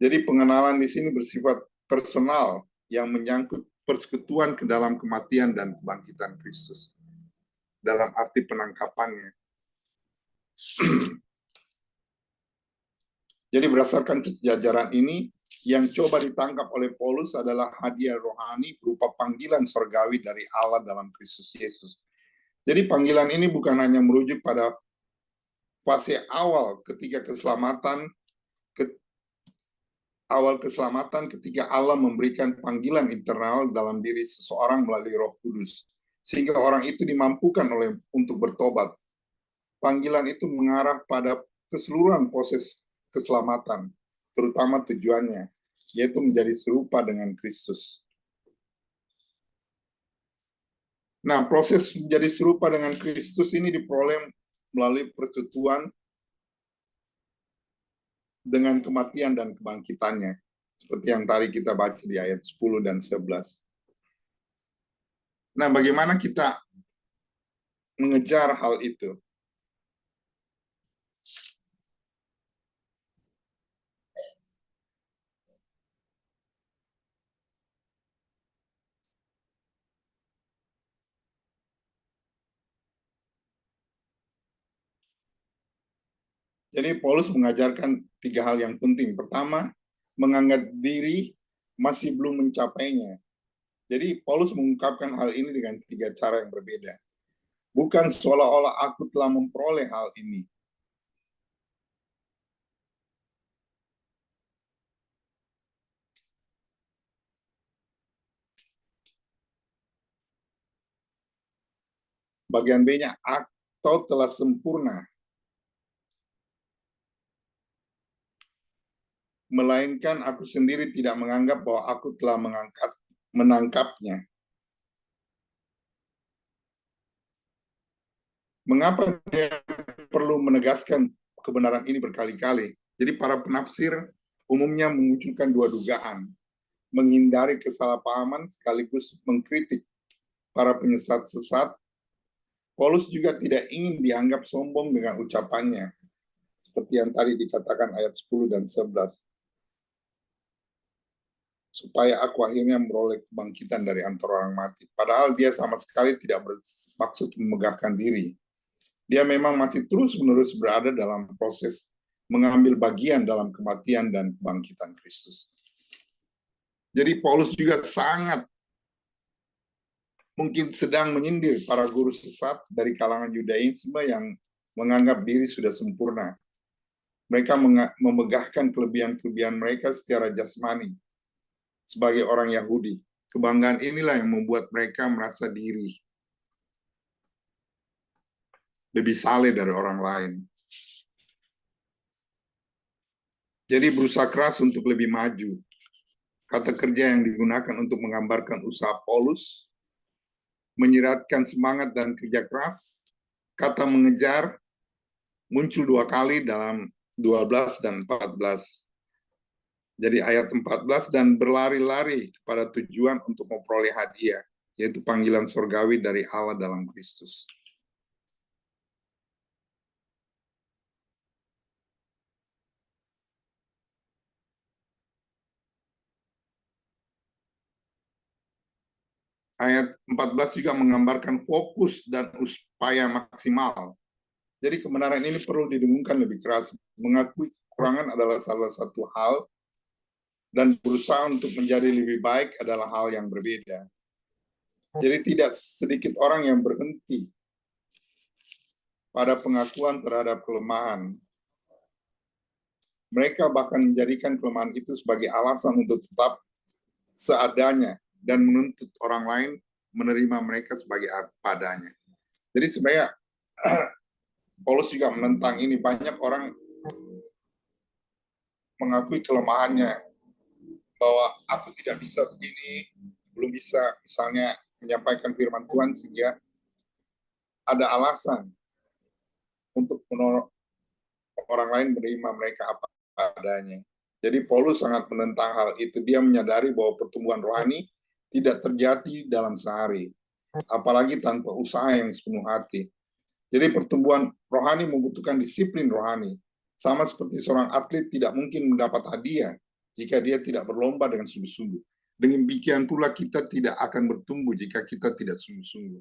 Speaker 2: Jadi pengenalan di sini bersifat personal yang menyangkut persekutuan ke dalam kematian dan kebangkitan Kristus. Dalam arti penangkapannya. Jadi berdasarkan kesejajaran ini, yang coba ditangkap oleh Paulus adalah hadiah rohani berupa panggilan sorgawi dari Allah dalam Kristus Yesus. Jadi panggilan ini bukan hanya merujuk pada fase awal ketika keselamatan ketika Allah memberikan panggilan internal dalam diri seseorang melalui Roh Kudus, sehingga orang itu dimampukan untuk bertobat. Panggilan itu mengarah pada keseluruhan proses keselamatan, terutama tujuannya, yaitu menjadi serupa dengan Kristus. Nah, proses menjadi serupa dengan Kristus ini diperoleh melalui persekutuan dengan kematian dan kebangkitannya, seperti yang tadi kita baca di ayat 10 dan 11. Nah, bagaimana kita mengejar hal itu? Jadi Paulus mengajarkan 3 hal yang penting. Pertama, menganggap diri masih belum mencapainya. Jadi Paulus mengungkapkan hal ini dengan 3 cara yang berbeda. Bukan seolah-olah aku telah memperoleh hal ini. Bagian B-nya, atau telah sempurna. Melainkan aku sendiri tidak menganggap bahwa aku telah menangkapnya. Mengapa dia perlu menegaskan kebenaran ini berkali-kali? Jadi para penafsir umumnya memunculkan 2 dugaan. Menghindari kesalahpahaman sekaligus mengkritik para penyesat sesat. Paulus juga tidak ingin dianggap sombong dengan ucapannya, seperti yang tadi dikatakan ayat 10 dan 11. Supaya aku akhirnya memperoleh kebangkitan dari antara orang mati. Padahal dia sama sekali tidak bermaksud memegahkan diri. Dia memang masih terus-menerus berada dalam proses mengambil bagian dalam kematian dan kebangkitan Kristus. Jadi Paulus juga sangat mungkin sedang menyindir para guru sesat dari kalangan Yudaisme yang menganggap diri sudah sempurna. Mereka memegahkan kelebihan-kelebihan mereka secara jasmani sebagai orang Yahudi. Kebanggaan inilah yang membuat mereka merasa diri lebih saleh dari orang lain. Jadi berusaha keras untuk lebih maju. Kata kerja yang digunakan untuk menggambarkan usaha Paulus menyiratkan semangat dan kerja keras. Kata mengejar muncul 2 kali dalam 12 dan 14. Jadi ayat 14, dan berlari-lari kepada tujuan untuk memperoleh hadiah, yaitu panggilan surgawi dari Allah dalam Kristus. Ayat 14 juga menggambarkan fokus dan upaya maksimal. Jadi kebenaran ini perlu didengungkan lebih keras. Mengakui kekurangan adalah salah satu hal, dan berusaha untuk menjadi lebih baik adalah hal yang berbeda. Jadi tidak sedikit orang yang berhenti pada pengakuan terhadap kelemahan. Mereka bahkan menjadikan kelemahan itu sebagai alasan untuk tetap seadanya dan menuntut orang lain menerima mereka sebagai apa adanya. Jadi sebenarnya Paulus juga menentang ini. Banyak orang mengakui kelemahannya, bahwa aku tidak bisa begini, belum bisa misalnya menyampaikan firman Tuhan, sehingga ada alasan untuk orang lain menerima mereka apa adanya. Jadi Paulus sangat menentang hal itu. Dia menyadari bahwa pertumbuhan rohani tidak terjadi dalam sehari, apalagi tanpa usaha yang sepenuh hati. Jadi pertumbuhan rohani membutuhkan disiplin rohani. Sama seperti seorang atlet tidak mungkin mendapat hadiah jika dia tidak berlomba dengan sungguh-sungguh. Demikian pula kita tidak akan bertumbuh jika kita tidak sungguh-sungguh.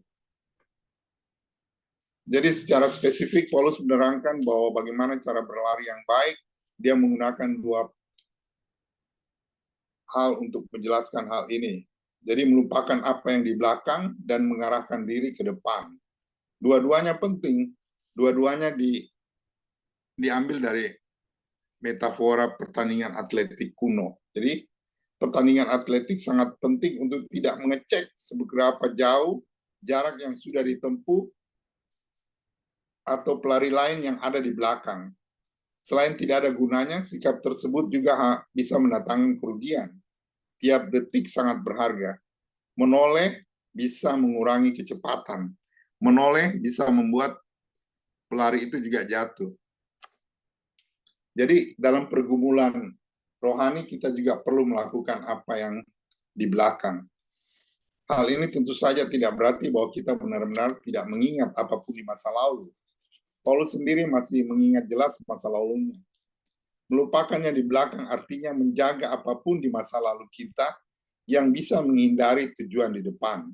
Speaker 2: Jadi secara spesifik Paulus menerangkan bahwa bagaimana cara berlari yang baik. Dia menggunakan 2 hal untuk menjelaskan hal ini. Jadi melupakan apa yang di belakang dan mengarahkan diri ke depan. Dua-duanya penting. Dua-duanya diambil dari metafora pertandingan atletik kuno. Jadi pertandingan atletik sangat penting untuk tidak mengecek seberapa jauh jarak yang sudah ditempuh atau pelari lain yang ada di belakang. Selain tidak ada gunanya, sikap tersebut juga bisa mendatangkan kerugian. Tiap detik sangat berharga. Menoleh bisa mengurangi kecepatan. Menoleh bisa membuat pelari itu juga jatuh. Jadi dalam pergumulan rohani kita juga perlu melakukan apa yang di belakang. Hal ini tentu saja tidak berarti bahwa kita benar-benar tidak mengingat apapun di masa lalu. Paulus sendiri masih mengingat jelas masa lalunya. Melupakannya di belakang artinya menjaga apapun di masa lalu kita yang bisa menghindari tujuan di depan.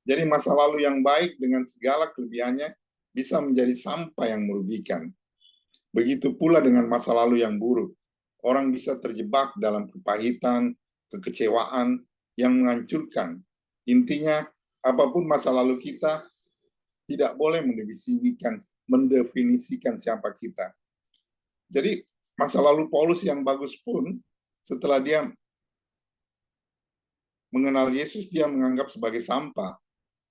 Speaker 2: Jadi masa lalu yang baik dengan segala kelebihannya bisa menjadi sampah yang merugikan. Begitu pula dengan masa lalu yang buruk. Orang bisa terjebak dalam kepahitan, kekecewaan yang menghancurkan. Intinya, apapun masa lalu kita, tidak boleh mendefinisikan siapa kita. Jadi, masa lalu Paulus yang bagus pun, setelah dia mengenal Yesus, dia menganggap sebagai sampah.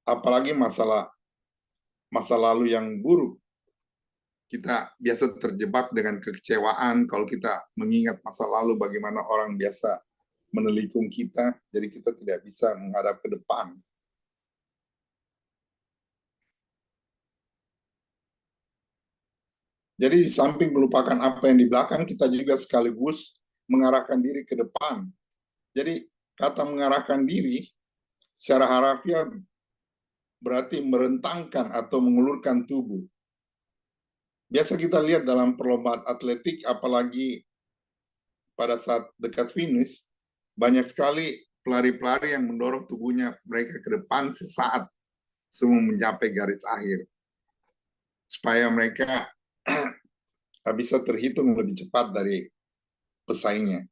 Speaker 2: Apalagi masa lalu yang buruk. Kita biasa terjebak dengan kekecewaan kalau kita mengingat masa lalu bagaimana orang biasa menelikung kita, jadi kita tidak bisa menghadap ke depan. Jadi di samping melupakan apa yang di belakang, kita juga sekaligus mengarahkan diri ke depan. Jadi kata mengarahkan diri secara harafiah berarti merentangkan atau mengulurkan tubuh. Biasa kita lihat dalam perlombaan atletik, apalagi pada saat dekat finish, banyak sekali pelari-pelari yang mendorong tubuhnya mereka ke depan sesaat sebelum mencapai garis akhir. Supaya mereka bisa terhitung lebih cepat dari pesaingnya.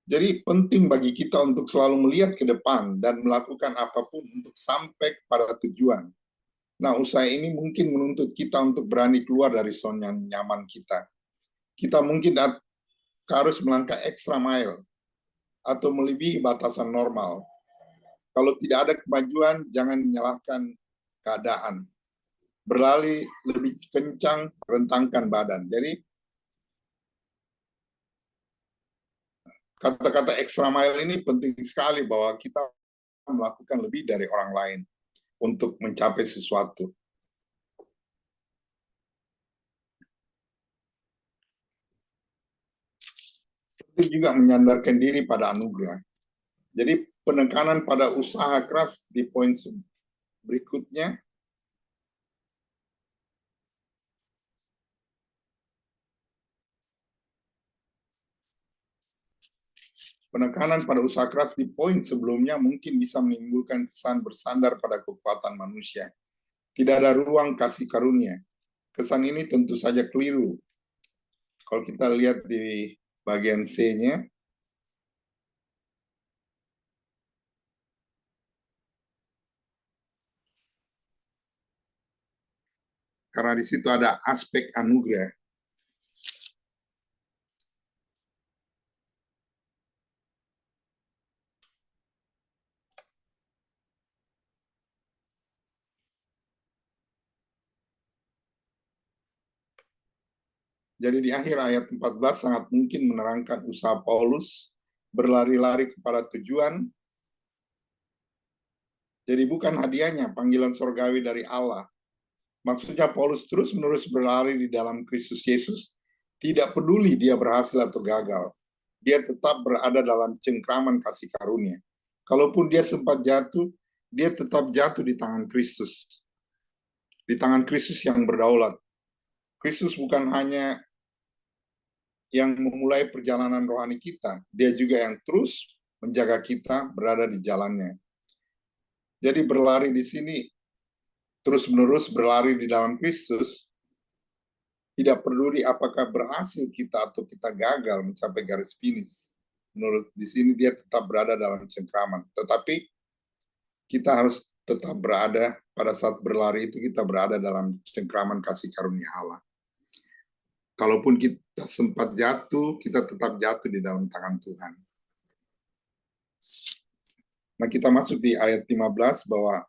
Speaker 2: Jadi penting bagi kita untuk selalu melihat ke depan dan melakukan apapun untuk sampai pada tujuan. Nah, usaha ini mungkin menuntut kita untuk berani keluar dari zona nyaman kita. Kita mungkin harus melangkah extra mile atau melebihi batasan normal. Kalau tidak ada kemajuan, jangan menyalahkan keadaan. Berlari lebih kencang, rentangkan badan. Jadi, kata-kata extra mile ini penting sekali bahwa kita melakukan lebih dari orang lain untuk mencapai sesuatu. Itu juga menyandarkan diri pada anugerah. Jadi penekanan pada usaha keras di poin berikutnya. Penekanan pada usaha keras di poin sebelumnya mungkin bisa menimbulkan kesan bersandar pada kekuatan manusia. Tidak ada ruang kasih karunia. Kesan ini tentu saja keliru. Kalau kita lihat di bagian C-nya, karena di situ ada aspek anugerah. Jadi di akhir ayat 14 sangat mungkin menerangkan usaha Paulus berlari-lari kepada tujuan. Jadi bukan hadiahnya panggilan surgawi dari Allah. Maksudnya Paulus terus-menerus berlari di dalam Kristus Yesus, tidak peduli dia berhasil atau gagal. Dia tetap berada dalam cengkraman kasih karunia. Kalaupun dia sempat jatuh, dia tetap jatuh di tangan Kristus. Di tangan Kristus yang berdaulat. Kristus bukan hanya yang memulai perjalanan rohani kita, dia juga yang terus menjaga kita berada di jalannya. Jadi berlari di sini, terus-menerus berlari di dalam Kristus, tidak peduli apakah berhasil kita atau kita gagal mencapai garis finish. Menurut di sini dia tetap berada dalam cengkraman. Tetapi kita harus tetap berada pada saat berlari itu kita berada dalam cengkraman kasih karunia Allah. Kalaupun kita sempat jatuh, kita tetap jatuh di dalam tangan Tuhan. Nah, kita masuk di ayat 15 bahwa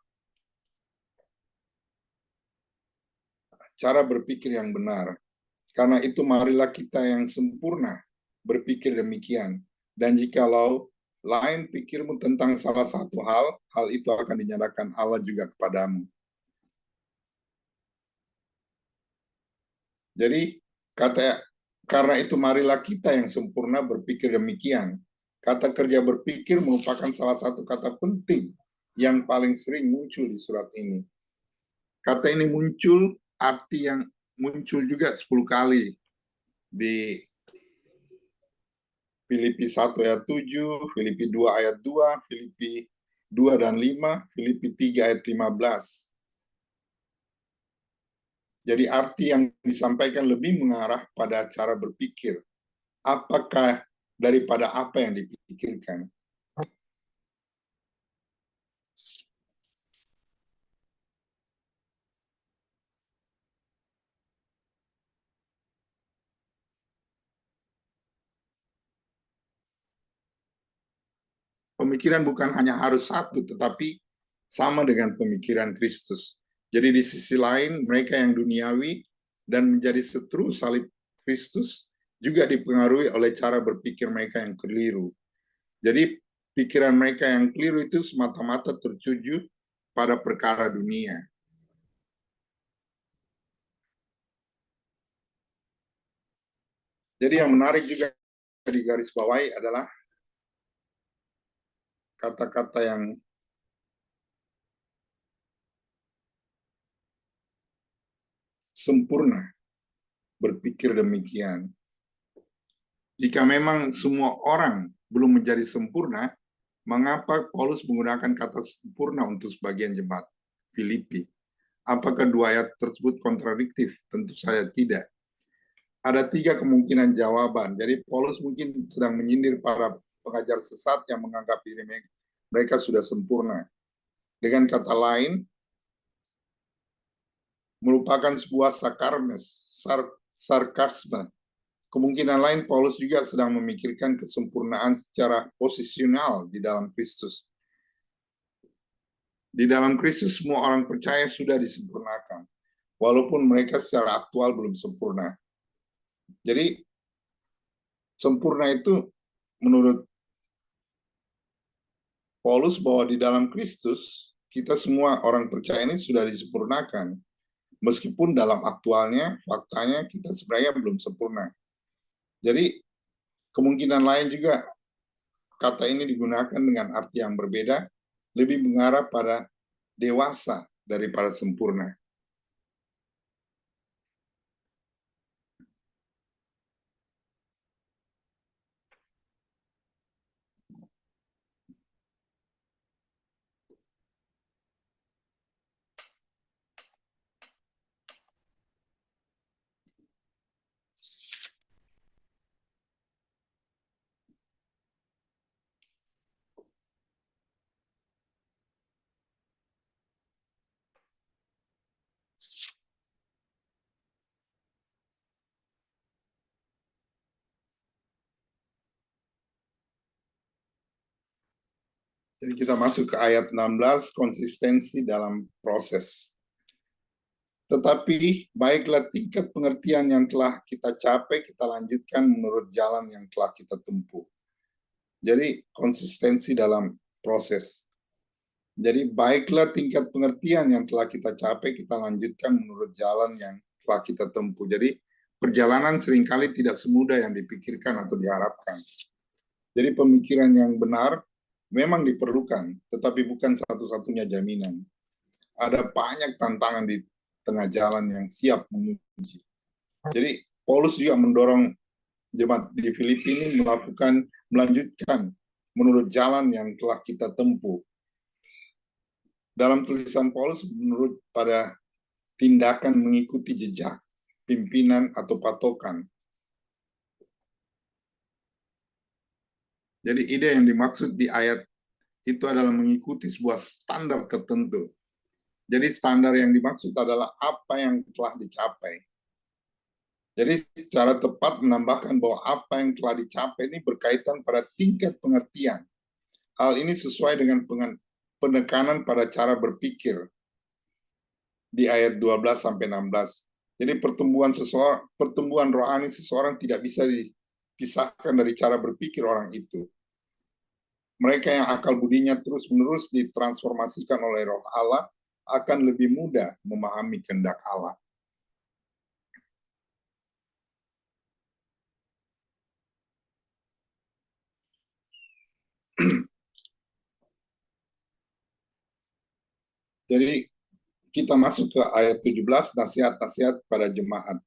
Speaker 2: cara berpikir yang benar. Karena itu marilah kita yang sempurna berpikir demikian. Dan jikalau lain pikirmu tentang salah satu hal, hal itu akan dinyatakan Allah juga kepadamu. Jadi, karena itu marilah kita yang sempurna berpikir demikian. Kata kerja berpikir merupakan salah satu kata penting yang paling sering muncul di surat ini. Kata ini muncul, arti yang muncul juga 10 kali di Filipi 1 ayat 7, Filipi 2 ayat 2, Filipi 2 dan 5, Filipi 3 ayat 15. Jadi arti yang disampaikan lebih mengarah pada cara berpikir. Apakah daripada apa yang dipikirkan? Pemikiran bukan hanya harus satu, tetapi sama dengan pemikiran Kristus. Jadi di sisi lain, mereka yang duniawi dan menjadi seteru salib Kristus juga dipengaruhi oleh cara berpikir mereka yang keliru. Jadi pikiran mereka yang keliru itu semata-mata tertuju pada perkara dunia. Jadi yang menarik juga di garis bawahi adalah kata-kata yang sempurna berpikir demikian. Jika memang semua orang belum menjadi sempurna, mengapa Paulus menggunakan kata sempurna untuk sebagian jemaat Filipi? Apakah dua ayat tersebut kontradiktif? Tentu saja tidak. Ada 3 kemungkinan jawaban. Jadi Paulus mungkin sedang menyindir para pengajar sesat yang menganggap diri mereka sudah sempurna. Dengan kata lain, merupakan sebuah sarkasme. Kemungkinan lain Paulus juga sedang memikirkan kesempurnaan secara posisional di dalam Kristus. Di dalam Kristus semua orang percaya sudah disempurnakan, walaupun mereka secara aktual belum sempurna. Jadi sempurna itu menurut Paulus bahwa di dalam Kristus kita semua orang percaya ini sudah disempurnakan. Meskipun dalam aktualnya, faktanya kita sebenarnya belum sempurna. Jadi kemungkinan lain juga kata ini digunakan dengan arti yang berbeda, lebih mengarah pada dewasa daripada sempurna. Jadi kita masuk ke ayat 16, konsistensi dalam proses. Tetapi baiklah tingkat pengertian yang telah kita capai, kita lanjutkan menurut jalan yang telah kita tempuh. Jadi konsistensi dalam proses. Jadi baiklah tingkat pengertian yang telah kita capai, kita lanjutkan menurut jalan yang telah kita tempuh. Jadi perjalanan seringkali tidak semudah yang dipikirkan atau diharapkan. Jadi pemikiran yang benar memang diperlukan, tetapi bukan satu-satunya jaminan. Ada banyak tantangan di tengah jalan yang siap menguji. Jadi Paulus juga mendorong jemaat di Filipi ini melanjutkan menurut jalan yang telah kita tempuh. Dalam tulisan Paulus menurut pada tindakan mengikuti jejak pimpinan atau patokan. Jadi ide yang dimaksud di ayat itu adalah mengikuti sebuah standar tertentu. Jadi standar yang dimaksud adalah apa yang telah dicapai. Jadi secara tepat menambahkan bahwa apa yang telah dicapai ini berkaitan pada tingkat pengertian. Hal ini sesuai dengan penekanan pada cara berpikir di ayat 12 sampai 16. Jadi pertumbuhan rohani seseorang tidak bisa dipisahkan dari cara berpikir orang itu. Mereka yang akal budinya terus-menerus ditransformasikan oleh Roh Allah akan lebih mudah memahami kehendak Allah. Jadi kita masuk ke ayat 17, nasihat-nasihat pada jemaat.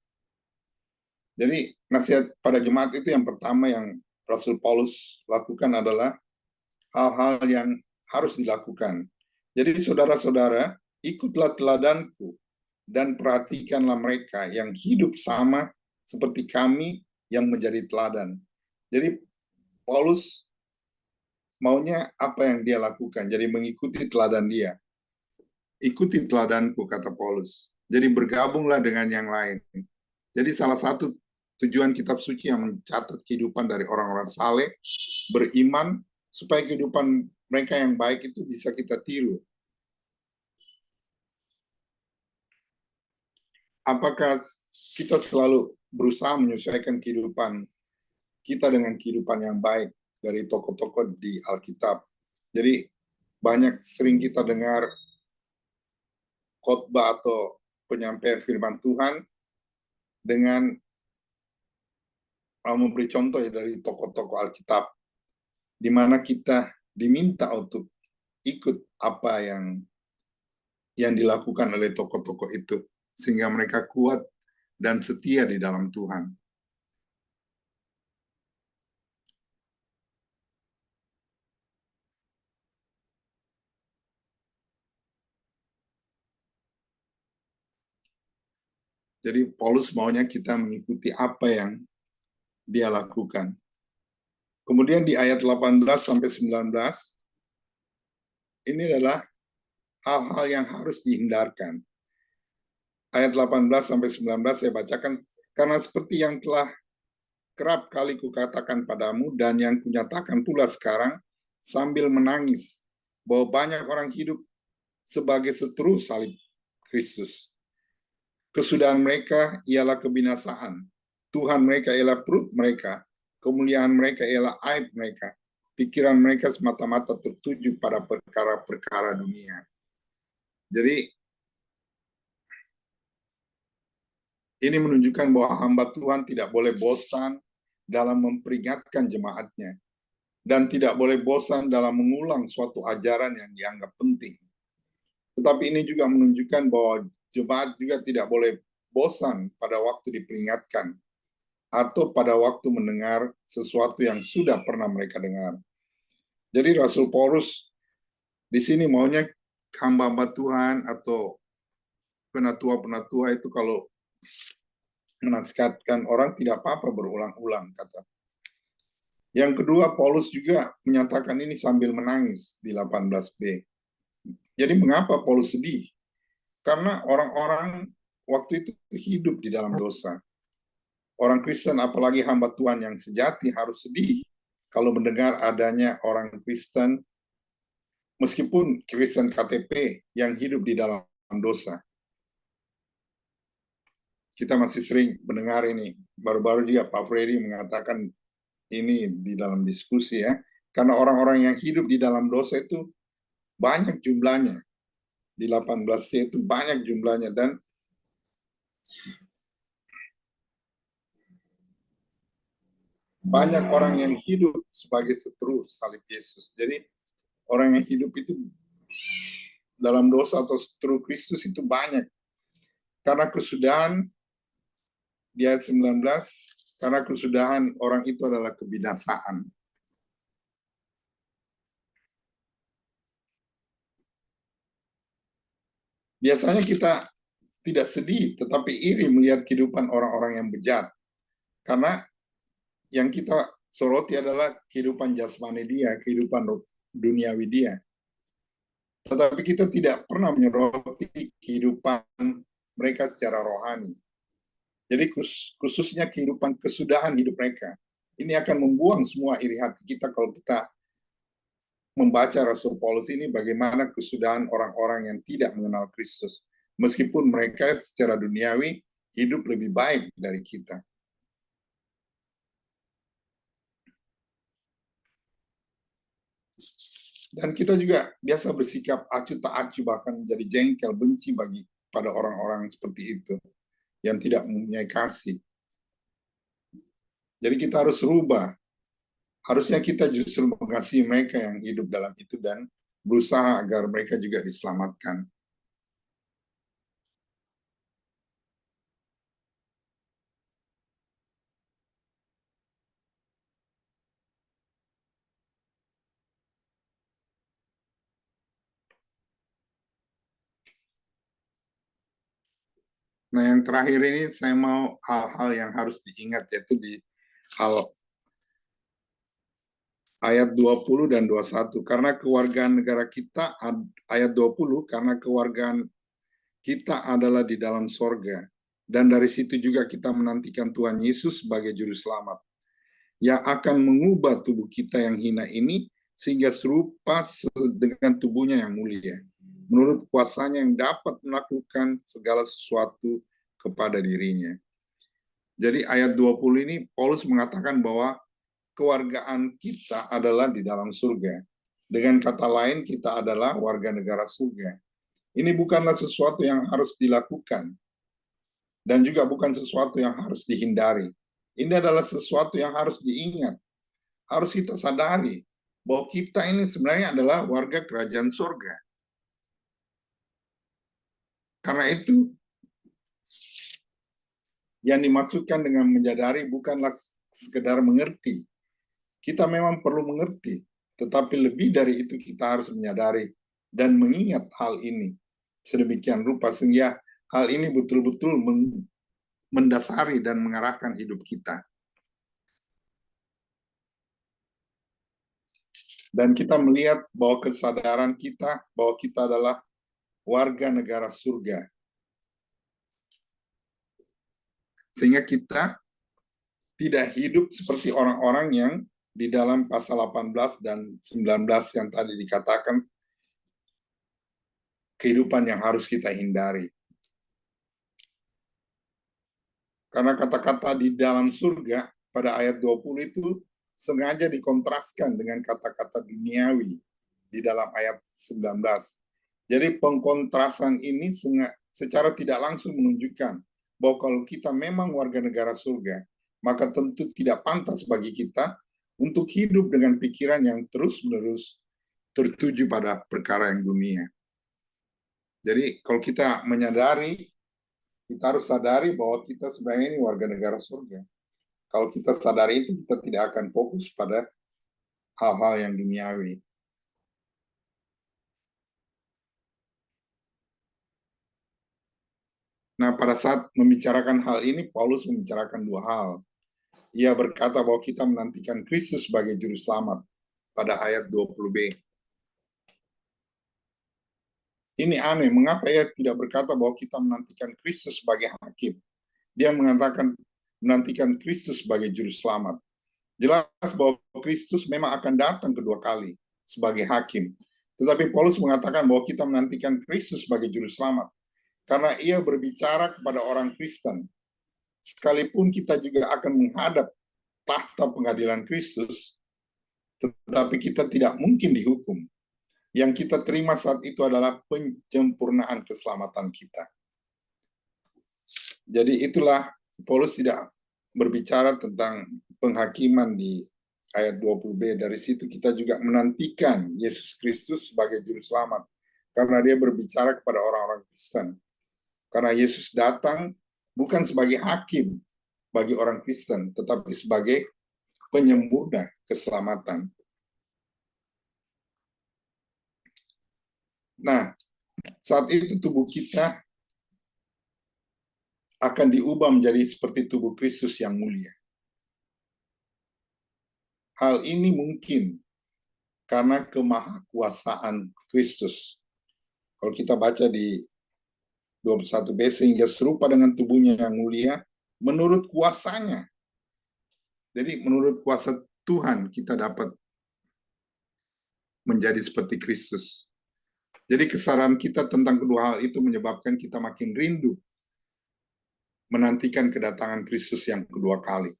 Speaker 2: Jadi nasihat pada jemaat itu yang pertama yang Rasul Paulus lakukan adalah hal-hal yang harus dilakukan. Jadi saudara-saudara, ikutlah teladanku dan perhatikanlah mereka yang hidup sama seperti kami yang menjadi teladan. Jadi Paulus maunya apa yang dia lakukan, jadi mengikuti teladan dia. Ikuti teladanku, kata Paulus. Jadi bergabunglah dengan yang lain. Jadi salah satu tujuan kitab suci yang mencatat kehidupan dari orang-orang saleh, beriman, supaya kehidupan mereka yang baik itu bisa kita tiru. Apakah kita selalu berusaha menyesuaikan kehidupan kita dengan kehidupan yang baik dari tokoh-tokoh di Alkitab? Jadi sering kita dengar khotbah atau penyampaian firman Tuhan dengan memberi contoh dari tokoh-tokoh Alkitab, di mana kita diminta untuk ikut apa yang dilakukan oleh tokoh-tokoh itu, sehingga mereka kuat dan setia di dalam Tuhan. Jadi Paulus maunya kita mengikuti apa yang dia lakukan. Kemudian di ayat 18 sampai 19, ini adalah hal-hal yang harus dihindarkan. Ayat 18 sampai 19 saya bacakan, karena seperti yang telah kerap kali kukatakan padamu dan yang kunyatakan pula sekarang sambil menangis, bahwa banyak orang hidup sebagai seteru salib Kristus. Kesudahan mereka ialah kebinasaan. Tuhan mereka ialah perut mereka. Kemuliaan mereka ialah aib mereka. pikiran mereka semata-mata tertuju pada perkara-perkara dunia. Jadi ini menunjukkan bahwa hamba Tuhan tidak boleh bosan dalam memperingatkan jemaatnya dan tidak boleh bosan dalam mengulang suatu ajaran yang dianggap penting. Tetapi ini juga menunjukkan bahwa jemaat juga tidak boleh bosan pada waktu diperingatkan atau pada waktu mendengar sesuatu yang sudah pernah mereka dengar. Jadi Rasul Paulus di sini maunya hamba-hamba Tuhan atau penatua-penatua itu kalau menasihatkan orang tidak apa-apa berulang-ulang kata. Yang kedua, Paulus juga menyatakan ini sambil menangis di 18b. Jadi mengapa Paulus sedih? Karena orang-orang waktu itu hidup di dalam dosa. Orang Kristen, apalagi hamba Tuhan yang sejati, harus sedih kalau mendengar adanya orang Kristen, meskipun Kristen KTP, yang hidup di dalam dosa. Kita masih sering mendengar ini. Baru-baru dia Pak Freddy mengatakan ini di dalam diskusi ya. Karena orang-orang yang hidup di dalam dosa itu banyak jumlahnya. Di 18C itu banyak jumlahnya. Dan banyak orang yang hidup sebagai seteru salib Yesus. Jadi orang yang hidup itu dalam dosa atau seteru Kristus itu banyak. Karena kesudahan di ayat 19, karena kesudahan orang itu adalah kebinasaan. Biasanya kita tidak sedih, tetapi iri melihat kehidupan orang-orang yang bejat. Karena yang kita soroti adalah kehidupan jasmani dia, kehidupan duniawi dia. Tetapi kita tidak pernah menyoroti kehidupan mereka secara rohani. Jadi khususnya kehidupan kesudahan hidup mereka. Ini akan membuang semua iri hati kita kalau kita membaca Rasul Paulus ini bagaimana kesudahan orang-orang yang tidak mengenal Kristus. Meskipun mereka secara duniawi hidup lebih baik dari kita. Dan kita juga biasa bersikap acuh tak acuh, bahkan menjadi jengkel, benci pada orang-orang seperti itu yang tidak mempunyai kasih. Jadi kita harus rubah. Harusnya kita justru mengasihi mereka yang hidup dalam itu dan berusaha agar mereka juga diselamatkan. Nah, yang terakhir ini saya mau hal-hal yang harus diingat, yaitu di hal ayat 20 dan 21. Karena kewargaan negara kita, ayat 20, karena kewargaan kita adalah di dalam sorga. Dan dari situ juga kita menantikan Tuhan Yesus sebagai juru selamat, yang akan mengubah tubuh kita yang hina ini, sehingga serupa dengan tubuhnya yang mulia. Menurut kuasanya yang dapat melakukan segala sesuatu kepada dirinya. Jadi ayat 20 ini Paulus mengatakan bahwa kewargaan kita adalah di dalam surga. Dengan kata lain, kita adalah warga negara surga. Ini bukanlah sesuatu yang harus dilakukan dan juga bukan sesuatu yang harus dihindari. Ini adalah sesuatu yang harus diingat. Harus kita sadari bahwa kita ini sebenarnya adalah warga kerajaan surga. Karena itu, yang dimaksudkan dengan menyadari bukanlah sekedar mengerti. Kita memang perlu mengerti, tetapi lebih dari itu kita harus menyadari dan mengingat hal ini sedemikian rupa sehingga hal ini betul-betul mendasari dan mengarahkan hidup kita. Dan kita melihat bahwa kesadaran kita bahwa kita adalah warga negara surga. Sehingga kita tidak hidup seperti orang-orang yang di dalam pasal 18 dan 19 yang tadi dikatakan kehidupan yang harus kita hindari. Karena kata-kata di dalam surga pada ayat 20 itu sengaja dikontraskan dengan kata-kata duniawi di dalam ayat 19. Jadi pengkontrasan ini secara tidak langsung menunjukkan bahwa kalau kita memang warga negara surga, maka tentu tidak pantas bagi kita untuk hidup dengan pikiran yang terus-menerus tertuju pada perkara yang dunia. Jadi kalau kita menyadari, kita harus sadari bahwa kita sebenarnya ini warga negara surga. Kalau kita sadari itu, kita tidak akan fokus pada hal-hal yang duniawi. Nah, pada saat membicarakan hal ini, Paulus membicarakan dua hal. Ia berkata bahwa kita menantikan Kristus sebagai juru selamat pada ayat 20b. Ini aneh, mengapa ia tidak berkata bahwa kita menantikan Kristus sebagai hakim? Dia mengatakan menantikan Kristus sebagai juru selamat. Jelas bahwa Kristus memang akan datang kedua kali sebagai hakim. Tetapi Paulus mengatakan bahwa kita menantikan Kristus sebagai juru selamat. Karena ia berbicara kepada orang Kristen. Sekalipun kita juga akan menghadap tahta pengadilan Kristus, tetapi kita tidak mungkin dihukum. Yang kita terima saat itu adalah penyempurnaan keselamatan kita. Jadi itulah Paulus tidak berbicara tentang penghakiman di ayat 20b. Dari situ kita juga menantikan Yesus Kristus sebagai juru selamat. Karena dia berbicara kepada orang-orang Kristen. Karena Yesus datang bukan sebagai hakim bagi orang Kristen, tetapi sebagai penyempurna keselamatan. Nah, saat itu tubuh kita akan diubah menjadi seperti tubuh Kristus yang mulia. Hal ini mungkin karena kemahakuasaan Kristus. Kalau kita baca di 21b, sehingga serupa dengan tubuhnya yang mulia, menurut kuasanya. Jadi menurut kuasa Tuhan kita dapat menjadi seperti Kristus. Jadi kesadaran kita tentang kedua hal itu menyebabkan kita makin rindu menantikan kedatangan Kristus yang kedua kali.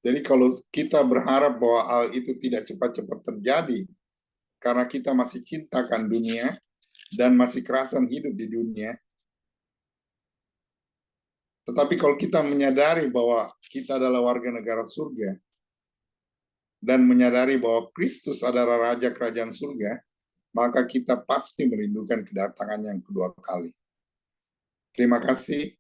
Speaker 2: Jadi kalau kita berharap bahwa hal itu tidak cepat-cepat terjadi, karena kita masih cintakan dunia dan masih kerasan hidup di dunia, tetapi kalau kita menyadari bahwa kita adalah warga negara surga, dan menyadari bahwa Kristus adalah Raja Kerajaan Surga, maka kita pasti merindukan kedatangan yang kedua kali. Terima kasih.